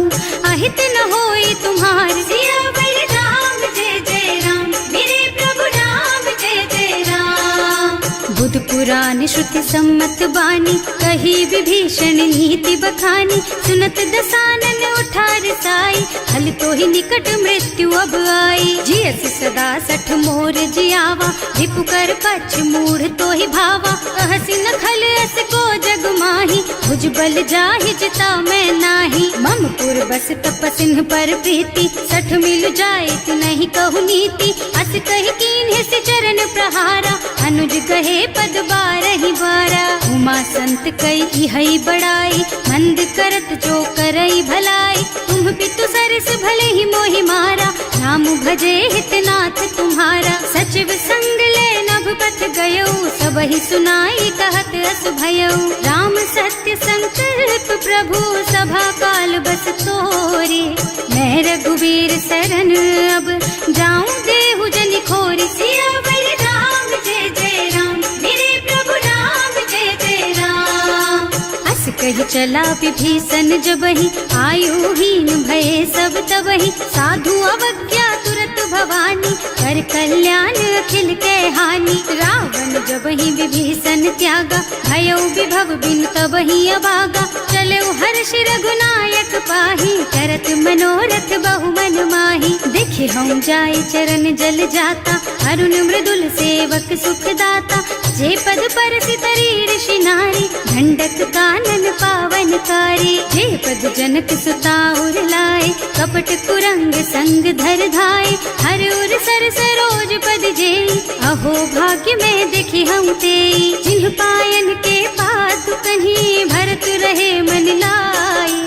सहित न होई तुम्हार। सियावर राम जय जय राम, मेरे प्रभु राम जय जय राम। बुध पुराण श्रुति सम्मत बानी, कही विभीषण नीति बखानी। सुनत दसानन उठार साई, हल तो ही निकट मृत्यु अब आई। जियस सदा सठ मोर जियावा, रिपु कर पछ मूढ़ तो ही भावा। कहसी न खल अस को जग माही, भुज बल जाहि जिता मैं नाही। मम पुर बस तपसिन पर प्रीति, सठ मिल जाए तु नहीं कहु नीति। अस कहि कीन्हे से चरण प्रहारा, अनुज कहे पद बारहि बारा। उमा संत कई हई बड़ाई, मंद करत जो करई भलाई। तुम पितु सरस भले ही मोहि मारा, नाम भजे हितनाथ तुम्हारा। सचिव संग ले नभ पथ गयो, सबहि सुनाई कहत अस भयो। राम सत्य संकल्प प्रभु, सभा काल बस तोरे। मैं रघुवीर शरण अब, जाऊं देहु जनि खोरी। सियावर राम जय जय राम, मेरे प्रभु राम जय जय राम। अस कही चला विभीषण जबहि, आयुहीन भये सब तबहि। साधु अवज्ञा तुरत भवानी, कर कल्याण अखिल के हानि। रावण जबहि विभीषण त्यागा, भयो विभव बिनु तबहि अभागा। चलऊ हर्ष रघुनायक पाहि, करत मनोरथ बहु मन माहि। देखे हम जाय चरण जल जाता, अरुण मृदुल सेवक सुख दाता। जे पद परसि तरी ऋषि नारी, ढंडक कानन पावन कारी। जे पद जनक सुता उर लाए, कपट कुरंग संग धर धाय। हर उर सर सरोज पद जेई, अहो भाग्य में देखी हम तेई। जिन्ह पायन के पात कहीं, भरत रहे मन लाई।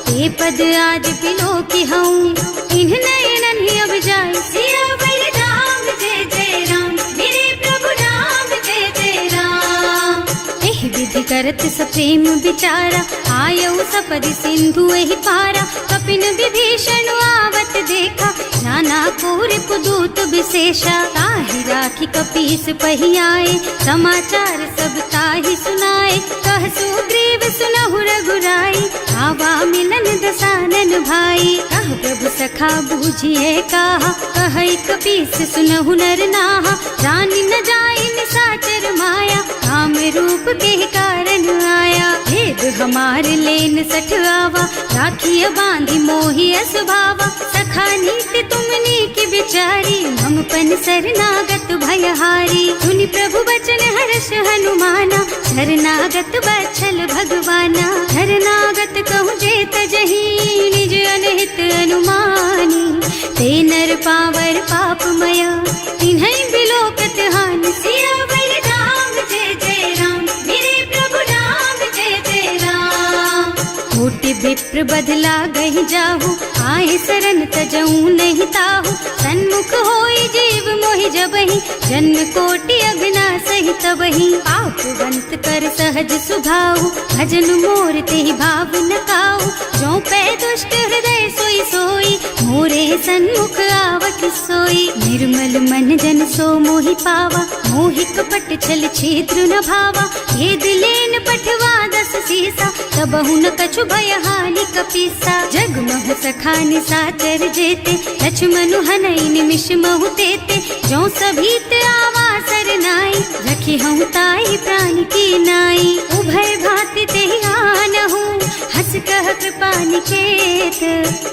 ते पद आज बिलो की हूँ, इन्ह नयनन ही अब जाए। सियावर राम जय जय राम, मेरे प्रभु राम जय जय राम। एहि विधि करत सप्रेम विचारा, आयऊ सपदि सिंधु एहि पारा। कपिन विभीषण आवत देखा, नाना कोर कुदूत विशेषा। ताहि राखी कपीस पहि आए, समाचार सब ताहि सुनाए। कह सुग्रीव सुनहु रघुराई, आवा मिलन दसानन भाई। कह प्रभु सखा बूझिए कहा, कहै कपीस सुनहु नर नाहा। जानि न जाय निसाचर माया, काम रूप के कारण आया। भेद हमार लेन सठ आवा, राखिय बांधि मोहि असुभावा। सखा नीति तुमनी की बिचारी, हम पन शरणागत भयहारी। सुनि प्रभु बचन हर्ष हनुमाना, शरणागत बछल भगवाना। शरणागत कहूँ जेत जही, निज अनहित अनुमानी। ते नर पावर पापमय, तिन्है बिलोकत हानि। सियावर राम जय जय राम, मेरे प्रभु राम जय जय राम। कोटि विप्र बदला गहि जाहु, आए शरण तजऊ नहीं ताहु। सन्मुख होई जीव मोहि जबहि, जन्म कोटि अघनासहि तबहि। पापवंत कर सहज सुभाहु, भजन मोर तेहि भाव न काहु। जो पै दुष्ट हृदय सोई सोई, मोरे सन्मुख आवत सोई। निर्मल मन जन सो मोहि पावा, मोहि कपट छल छिद्र न भावा। भेद लेन पठवा दस सीसा, तबहु न कछु भय हानि कपीसा। जग महु सखा निसाचर जेते, लक्ष्मणु हनई निमिष महु तेते। जो सभीत आवा सरनाई, रखी हूँ ताई प्राण की नाई। उभय भांति तेहि आनहु, हस कह कृपा निकेत।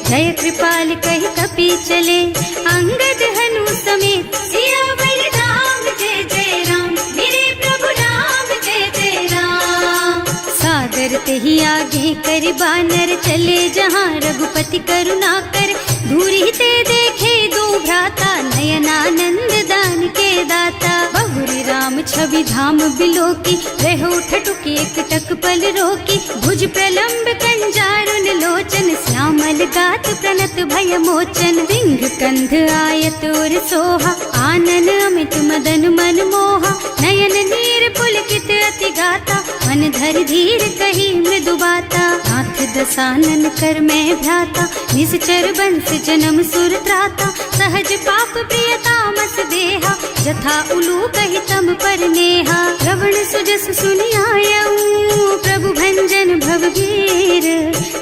जय कृपाल कहि कपि चले, अंगद हनु समेत। सियावर राम जय जय राम, मेरे प्रभु राम जय जय राम। सादर तेहि आगे कर बानर, चले जहाँ रघुपति करुणा कर। दूरी ते देखे दो भ्राता, नयनानंद दान के दाता। बहुरी राम छवि धाम बिलोकी, रहो ठटुकी एक टक पल रोकी। भुज प्रलंब कंजारुन लोचन, श्यामल गात प्रणत भय मोचन। सिंह कंध आयत और सोहा, आनन अमित मदन मन मोहा। नयन नीर पुलकित अति गाता, मन धर धीर कही मृदु बाता। नाथ दसानन कर मैं भ्राता, निश्चर बंस जन्म सुर त्राता। सहज पाप प्रिय तामस देहा, जथा उलू कहि तम पर नेहा। श्रवण सुजस सुनि आयऊ, प्रभु भंजन भव भीर।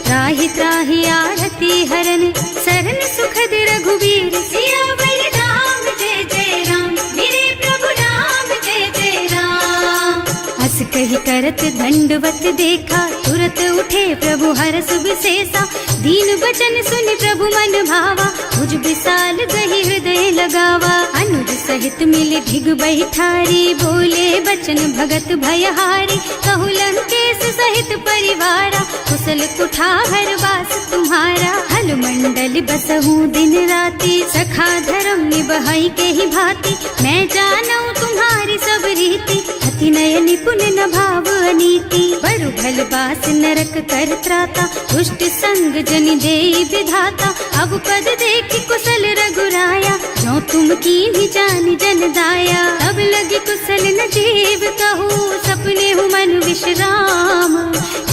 त्राहि त्राहि आरती है हरन सरन सुखद रघुवीर। सियावर राम जय जय राम, मेरे प्रभु राम जय जय राम। हस कही करत दंडवत देखा, तुरत उठे प्रभु हरस विशेषा। दीन बचन सुनि प्रभु मन भावा, मुझ विशाल गही हृदय लगावा। अनुज सहित मिले ढिग बैठारी, बोले बचन भगत भयहारी। कहु लंकेश सहित परिवारा, कुशल कुठार वास तुम्हारा। हल मंडल बसहु दिन राति, सखा धर्म निबहई के ही भांति। मैं जानऊ तुम्हारी सब रीति, अति नय निपुण न भाव अनीति। बरु भल बास नरक कर त्राता, दुष्ट संग जनि देई विधाता। अब पद देखि कुशल रघुराया, जो तुम कीन्ही जानि जन दाया। तब लगी कुशल न जीव कहू, सपने हूँ मन विश्राम।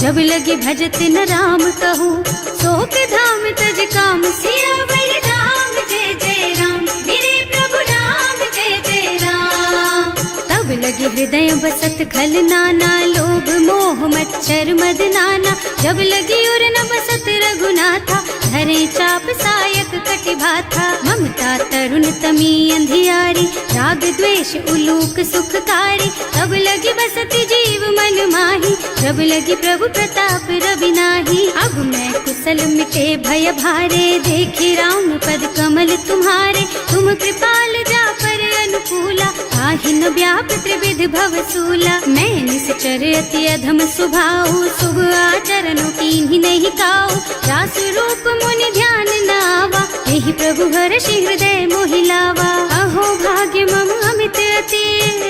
जब लगे भजत न राम कहू, शोक धाम तज काम। सियावर राम जय जय राम, मेरे प्रभु राम जय जय राम। तब लगे हृदय बसत खल नाना, लोभ मोह मच्छर मद नाना। जब लगी उर न बसत रघुनाथा, धरे चाप सायक कटि भाथा। ममता तरुण तमी अंधियारी, राग द्वेष उलूक सुखकारी। तब लगी बसती जीव मन माही, जब लगी प्रभु प्रताप रवि नाही। अब मैं कुशल मिटे भय भारे, देखे राम पद कमल तुम्हारे। तुम कृपाल जा पर अनुकूला, काहि न व्याप त्रिविध भवसूला। मैं निश्चर अति अधम स्वभाव, शुभ आचरणों कीन्ही नहीं काऊ। रास रूप मुनि ध्यान न आवा, यही प्रभु हर्षि हृदय मोहि लावा। अहो भाग्य मम अमित अति,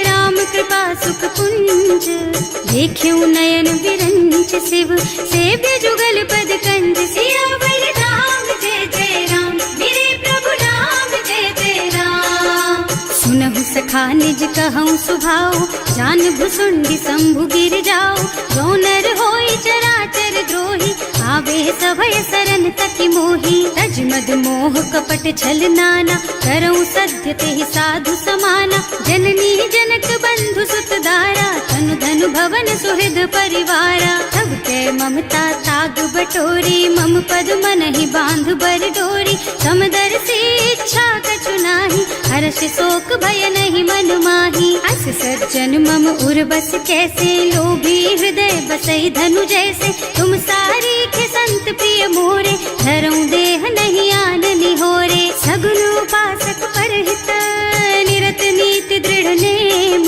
राम कृपा सुख पुंज। देख्यऊ नयन विरंच शिव, सेव्य जुगल पद कंज। सियावर राम जय जय राम, मेरे प्रभु राम जय जय राम। सुनहु सखा निज कहऊँ सुभाऊ, जान भुसुंडी शंभु गिर जाऊ। जो नर होई चराचर द्रोही, आवे सभय सरन तकि मोही। तज मद मोह कपट छल नाना, करऊँ सत्य तेहि साधु समाना। जननी जनक बंधु सुत दारा, तनु धनु भवन सुहृद परिवारा। तब कै ममता ताग बटोरी, मम पद मनहि बांध बर डोरी। समदर्शी इच्छा कछु नाही, हर्ष शोक भय नहीं मन माही। अस सज्जन मम उर बस कैसे, लोभी हृदय बसई धनु जैसे। तुम सारी के संत प्रिय मोरे, धरऊँ देह नहीं आन निहोरे। सगुन उपासक परहित, निरत नीति दृढ़ नेम।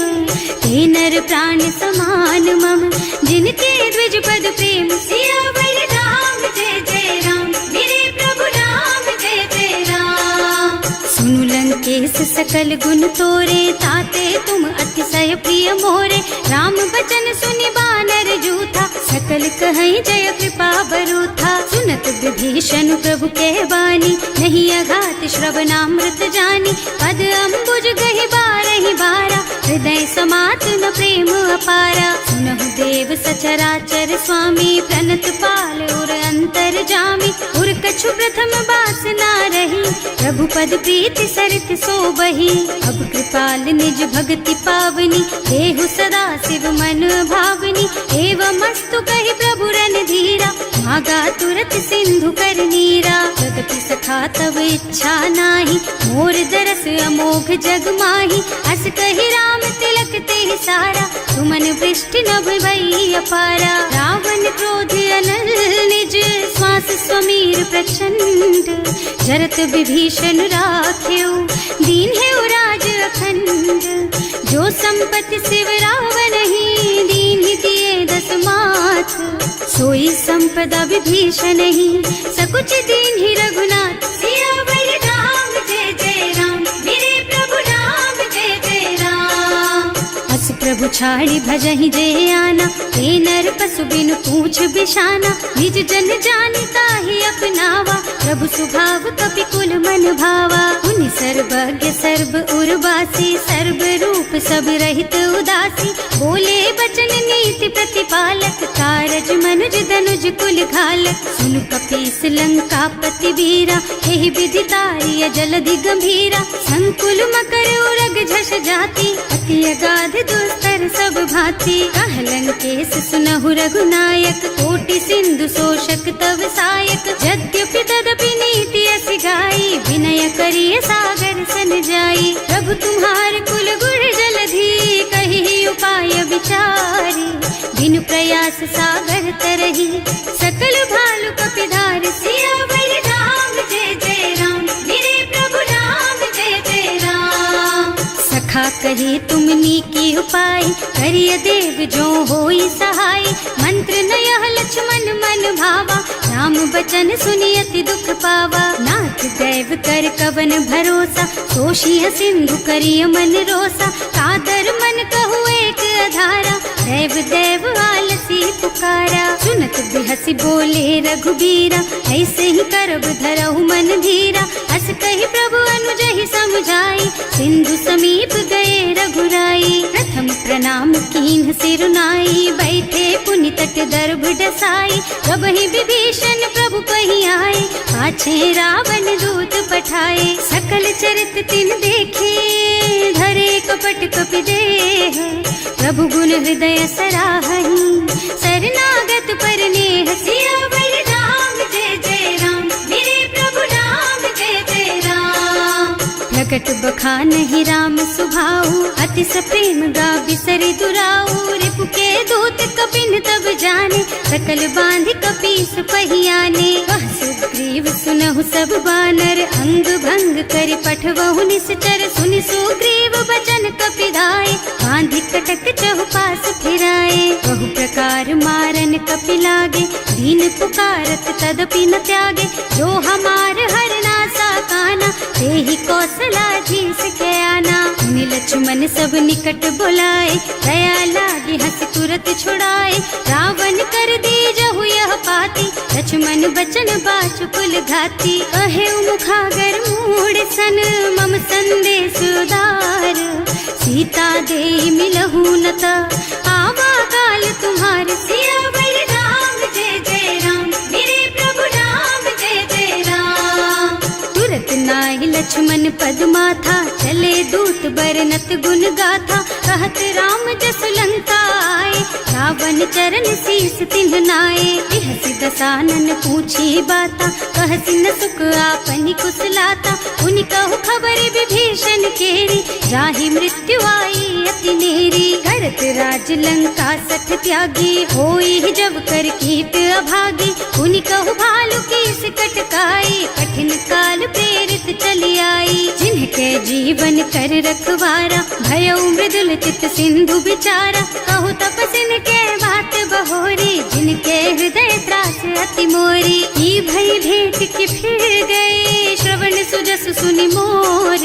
ते नर प्राण समान मम, जिनके द्विज पद प्रेम। सियावर राम जय जय राम, मेरे प्रभु राम जय जय राम। सुनु लंकेश सकल गुण तोरे, ताते तुम अतिशय प्रिय मोरे। राम बचन सुनि बानर जूथा, सकल कहई जय कृपा बरूथा। सुनत विभीषण प्रभु के बानी, नहीं अघात श्रवणामृत जानी। पद अम्बुज गहि बारहि बारा, हृदय समात न प्रेम अपारा। सुनहु देव सचराचर स्वामी, प्रणत पाल उर अंतर जामी। उर कछु प्रथम बास ना रही, प्रभु पद प्रीति सरित सोबही। अब कृपाल निज भक्ति पावनी, देहु सदा शिव मन भावनी। एवं मस्तु कहि प्रभु रन धीरा, मागा तुरत सिंधु कर नीरा। जगति सखा तब इच्छा नाही, मोर दरस अमोघ जग माही। अस कहि राम तिलक तेहि सारा, सुमन वृष्टि नभ भई अपारा। रावण क्रोध अनल निज, श्वास स्वमीर प्रचंड। जरत विभीषण राख्यो, दीन है राज अखंड। जो संपत्ति शिव रावण ही, दीन ही दिए दस माथ। सोई संपदा विभीषण ही, सकुच दीन ही रघुनाथ। सियावर राम जय जय राम, मेरे प्रभु राम जय जय राम। अस प्रभु छाड़ी भजहि जय आना, ते नर पशु बिनु पूछ बिशाना। निज जन जानि ताहि अपनावा, प्रभु स्वभाव कपि कुल मन भावा। उनि सर्वज्ञ सर्व उर्वासी, सर्व रूप सब रहित उदासी। बोले बचन नीति प्रतिपालक, कारज मनुज धनुज कुल घालक। सुनु कपीस लंका पति वीरा, एहि विधि तारिय जलधि गंभीरा। संकुल मकर उरग झष जाति, अति अगाध दुस्तर सब भांति। कह लंकेश सुनहु रघुनायक, कोटि सिंधु शोषक तव सायक। यद्यपि तदपि प्रभु तुम्हार कुल गुण जलधि, कही उपाय विचारी, बिनु प्रयास सागर तरही, सकल भालु कपिधार, सियावर राम जय जय राम, मेरे प्रभु राम जय जय राम। सखा कहे तुमनी की उपाय, करिय देव जो होई सहाय, मंत्र नयह लक्ष्मण मन भावा, राम बचन सुनि अति दुख पावा। नाथ दैव कर कवन भरोसा, सोषिय सिंधु करिय मन रोसा, कादर मन कहु एक अधारा, देव देव आलसी पुकारा। सुनत बिहसी बोले रघुबीरा, ऐसे ही करब धरहु मन धीरा, अस कही प्रभु अनुजहि समझाई, सिंधु समीप गए रघुराई। प्रथम प्रणाम कीन्ह सिर नाई, बैठे पुनि तट दर्भ डसाई, कबहि विभीषण प्रभु पही आए, पाछे रावण दूत पठाए। सकल चरित तिन देखे, धरे कपट कपि देह, प्रभु गुण हृदय सराहहि, शरणागत पर नेह, सियावर राम जय जय राम, मेरे प्रभु राम जय जय राम। प्रकट बखानहि राम सुभाऊ, अति सप्रेम गा बिसरि दुराऊ, रिपु के दूत कपिन तब जाने, सकल बांध कपीस पहियाने। वह सुग्रीव सुनहु सब बानर, अंग भंग कर पठवहु निश्चर, सुनि सुग्रीव बचन कपिधाय, बांधि कटक चहुपास फिराए। बहु प्रकार मारन कपि लागे, दीन पुकारत तदपि न त्यागे, जो हमार हरना साकाना, तेहि कौशलाधीश के आना। मुनि लक्ष्मण सब निकट बुलाए, दया लागे हंस तुरत छुड़ाए, रावण कर दीजहु यह पाती, लक्ष्मण बचन बाचुकुल घाती। कहे मुखागर मूढ़ सन, मम संदेश उदार, सीता दे मिलहु नता, आवा काल तुम्हार, सियावर राम जय जय राम, मेरे प्रभु राम जय जय राम। तुरत नाहि लक्ष्मण पद माथा, चले दूत बरनत गुण गाथा, कहत राम जस लंका आए, रावण चरण शीस तिन्ह नाए। बिहसि दसानन पूछी बाता, कहसि न सुख आपनि कुशलाता, उनि कहु खबर विभीषण केरी, जाहि मृत्यु आई अति नेरी। करत राज लंका सठ त्यागी, होई जब कर कीट अभागी, उनि कहु भालु कीस कटकाई, कठिन काल प्रेरित चली आई। जिनके जीवन कर रखवारा, भयउ मृदुल चित सिंधु बिचारा, कहु तपसिन के बात बहोरी, जिनके हृदय त्रास अति मोरी। की भई भेंट की फिर गए, श्रवण सुजस सुनि मोर,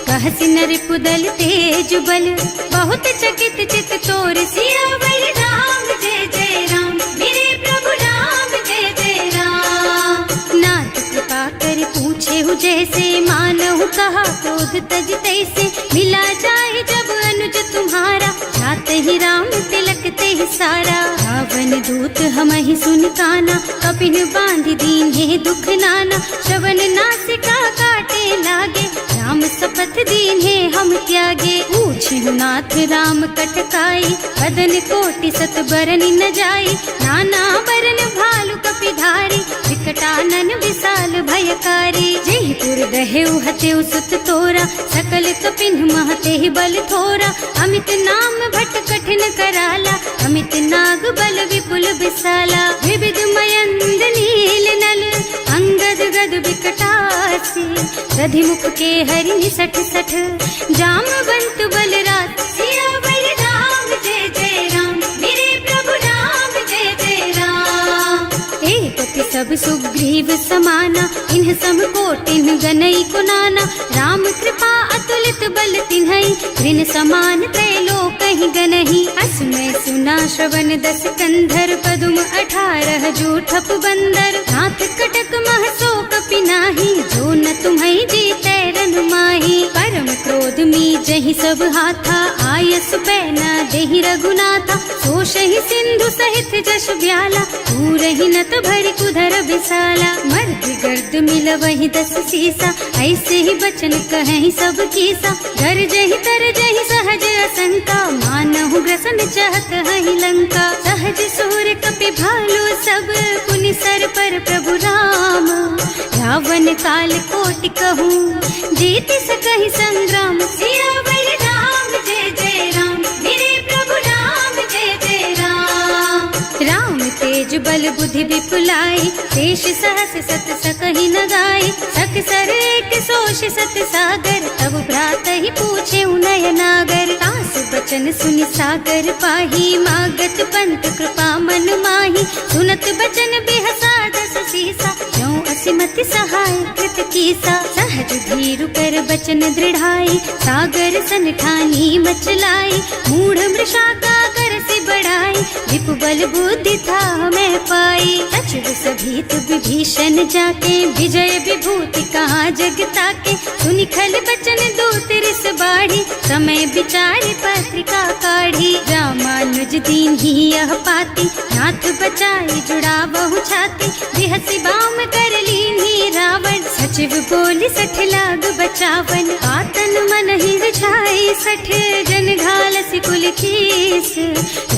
कहसि नर पुदल तेज बल, बहुत चकित चित तोर, सियावर राम जय जय राम, मेरे प्रभु राम जय जय राम। नाथ कृपा कर पूछे हु जैसे, मानहु कहा क्रोध तज तैसे, मिला जाए जब अनुज तुम्हारा, जात ही राम तिलक ते सारा। रावण दूत हमहि सुन काना, कपिन बांधि दीन्हे दुख नाना, श्रवण नासिका काटे लागे, राम शपथ दीन्हे हम त्यागे। पूछिहु नाथ राम कटकाई, बदन कोटि सत बरनि न जाई, नाना बरन भालु कपिधारी, विकटानन विशाल भयकारी। जेहि पुर दहेउ हतेउ सुत तोरा, सकल कपिन महते बल थोरा, अमित नाम भट कठिन कराला, अमित नाग बल विपुल विशाला। विविध मयंद नील नल, अंगद गद विकटासी, दधिमुख के हरि निसठ सठ, जामवंत बलराज, सियावर राम जय जय राम, मेरे प्रभु राम जय जय राम। एक कपि सब सुग्रीव समाना, इन्ह सम कोटिन गनई को नाना, राम कृपा अतुलित बल तिन्हई, ऋण समान त्रैलोकहि गनहि। असमय सुना श्रवण दस कंधर, पदुम 18 जूठप बंदर, नाथ कटक मह सो कपि नाही, जो न तुम्हई जीतै रन माही। परम क्रोध मी जहि सब हाथा, आयस पैना देहि रघुनाथा, सोषहि सिंधु सहित जश ब्याला, पूरहि नत भरि कुधर विशाला। मर्द गर्द मिलवहि 10 सीसा, ऐसे ही बचन कहि सब कीसा, गरजहि तरजहि सहज असंका, मानहु ग्रसन चाहत हहि लंका। सहज सुर कपि भालु सब, पुनि सर पर प्रभु राम, रावण काल कोटि कहूँ, जीति सकहि संग्राम। संग्राम, सियावर राम जय जय राम, मेरे प्रभु राम जय जय राम। राम तेज बल बुद्धि विपुलाई, शेष सहस सत सकहि न गाई। सख सर एक सोष सत सागर, तब भ्रात ही पूछे नयनागर। तास बचन सुनि सागर पाही, मागत पंत कृपा मन माही। सुनत बचन बिहसा दस सीसा, ज्यों असिमत सहाय कृत कीसा। सहज धीरु कर बचन दृढ़ाई, सागर सन ठानी मचलाई। मूढ़ मृषा का कर से बढ़ाई, विपु बल बुद्धि था मैं पाई। सचिव सभीत विभीषण जाके, विजय विभूति कहाँ जगता के। सुनि खल बचन दूत रिस बाढ़ी, समय विचार पत्रिका काढ़ी। रामानुज दीन ही यह पाती, नाथ बचाई जुड़ा बहु छाती। बिहसी बाम कर लीन्ही रावण, सचिव बोली सठ लाग बचावन। आतन मन ही रिझाई सठ, जन घालसी कुल कीस।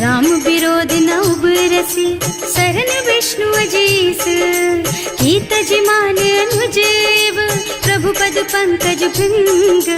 राम विरोध न उबरसी, शरण विष्णु अजीस। कीत जिमान अनुजेव, प्रभु पद पंकज भृंग।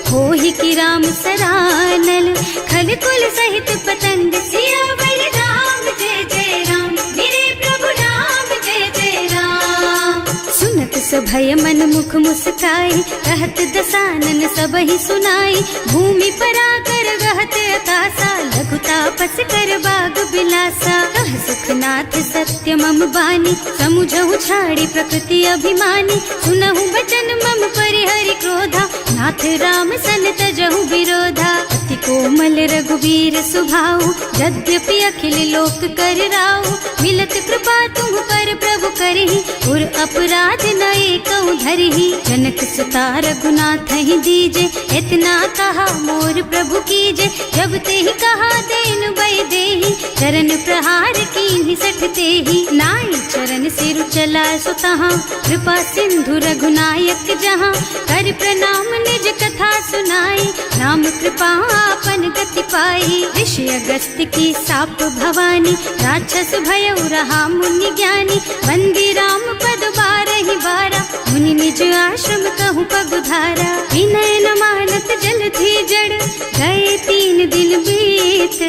होहि की राम सरानल, खल कुल सहित पतंग। सियावर राम जय जय राम, मेरे प्रभु राम जय जय राम। सुनत सभय मन मुख मुस्काई, कहत दसानन सबहि सुनाई। भूमि पराकर गहत अकासा, लघु तापस कर बाग बिलासा। कह सुखनाथ सत्य मम बानी, समुझहु छाड़ी प्रकृति अभिमानी। सुनहु बचन मम परिहरि क्रोधा, नाथ राम सन तजहु विरोधा। अति कोमल रघुवीर सुभाऊ, यद्यपि अखिल लोक कर राऊ। मिलत कृपा तुम पर प्रभु करहि, उर अपराध न एकउ धरहि। जनक सुता रघुनाथ ही दीजे, इतना कहा मोर प्रभु कीजे। जब ते ही कहा देन बय देहि, चरण प्रहार कीन्हि सठ तेहि। नाई चरण सिरु चला सुतहाँ, कृपा सिंधु रघुनायक जहाँ। कर प्रणाम निज कथा सुनाई, नाम कृपा आपन गति पाई। ऋषि अगस्त्य की साप भवानी, राक्षस भयउ रहा मुनि ज्ञानी। बंदी राम पद बारहि बारा, मुनि निज आश्रम कहूँ पगुधारा। विनय न मानत जल थी जड़, गए 3 दिन बीत।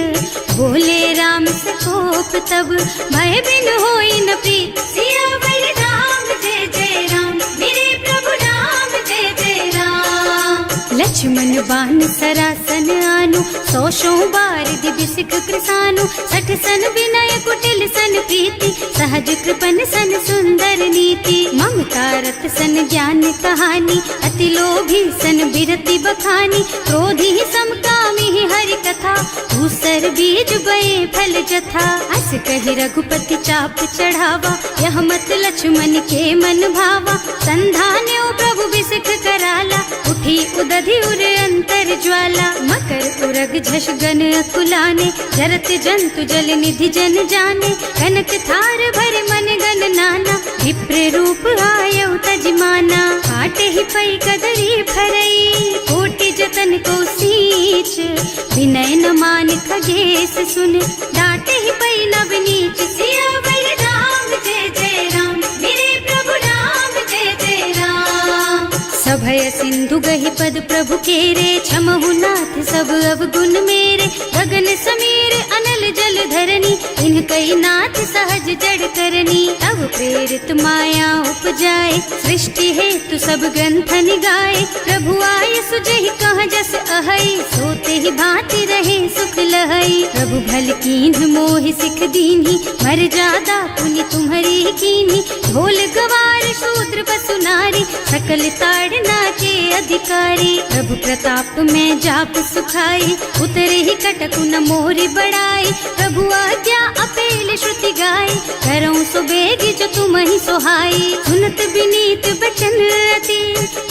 बोले राम सकोप तब, भय बिन होई न प्रीत। सियावर राम जय जय राम, मेरे प्रभु राम जय जय राम। लक्ष्मण बान सरासन आनु, 100 बार दिव्य सिख कृसानु। 60 सन विनय कुटिल सन प्रीति, सहज कृपन सन सुंदर नीति। ममता रत सन ज्ञान कहानी, अति लोभी सन बिरति बखानी। क्रोधी समकामी हरि कथा, दूसर बीज बये फल जथा। अस कहि रघुपति चाप चढ़ावा, यह मत लक्ष्मण के मन भावा। संधान्यो प्रभु बिसिख कराला, उठी उदधि उर अंतर ज्वाला। मकर उरग झष गन अकुलाने, जरत जंतु जल निधि जन जाने। कनक थार भर मन गन नाना, विप्र रूप आयउ तजमाना। काटे ही पई कदरी भरई, कोटि जतन को सींच। विनय न मान खगेश सुन, डांटे ही पई नव नीच। सियावर राम जय जय राम, मेरे प्रभु राम जय जय राम। सभय सिंधु गहि पद प्रभु केरे, क्षमहु नाथ सब अवगुण मेरे। गगन समीर अनल जल धरनी, इनकई नाथ सहज जड़ करनी। तब प्रेरित माया उपजाए, सृष्टि हेतु सब ग्रंथन गाए। प्रभु आय सुजहि कह जस अहै, सोते ही भांति रहे सुख लहै। प्रभु भल कीन्ह मोहि सिख दीन्ही, मर्यादा पुनि तुम्हरी कीन्ही। ढोल गवार शूद्र पशु नारी, सकल ताड़ना के अधिकारी। प्रभु प्रताप में जाप सुखाई, उतरे ही कटकु न मोरि बढ़ाई। प्रभु आज्ञा अपेल श्रुति गाई, करऊं सो बेगी जो तुम ही सोहाई। सुनत विनीत बचन अति,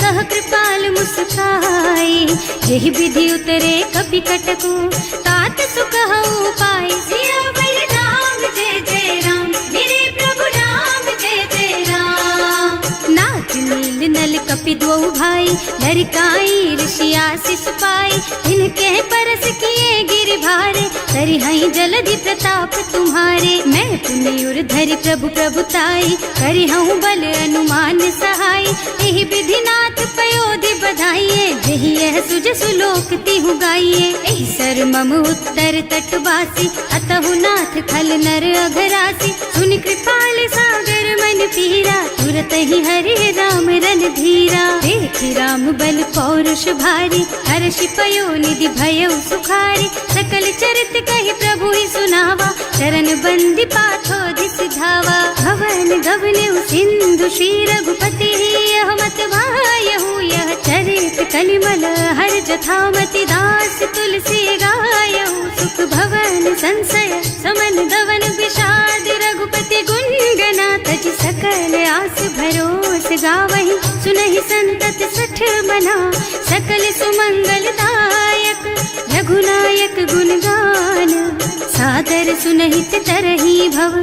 कह कृपाल मुस्काई। यही विधि उतरे कपि कटकु, तात सुकहु पाई। सियावर राम जय जय राम, मेरे प्रभु राम जय जय राम। नाथ नील नल कपि द्वौ भाई, लरिकाई ऋषि आशीष पाई। इनके परस किए गिर भारे, तरि हई जलधि प्रताप तुम्हारे। मैं पुनियुर धरि प्रभु प्रभुताई, करि हूँ बल अनुमान सहाय। यही विधि नाथ पयोधि बधाइए, जही यह सुलोक तिहु गाइए। एहि सर मम उत्तर तटवासी, अतहु नाथ खल नर अघरासी। सुनि कृपाल सागर मन पीरा, तुरत ही हरि राम रन धीरा। देखि राम बल पौरुष भारी, हर्षि पयो निधि भयउ सुखारी। सकल चरित कहि प्रभु ही सुनावा, चरण बंदी पाथो धावा। भवन गवनेउ सिंधु श्री रघुपति, यह मत वायहु यह चरित कलिमल हर जथामति। दास तुलसी गायहु, सुख भवन संशय समन गवन विषाद। रघुपति गुण गना तज सकल आस भरोस गावहि। सुनहि संतत सठ मना, सकल सुमंगल दायक। रघुनायक गुण गान, सादर सुनहित तरहि भव।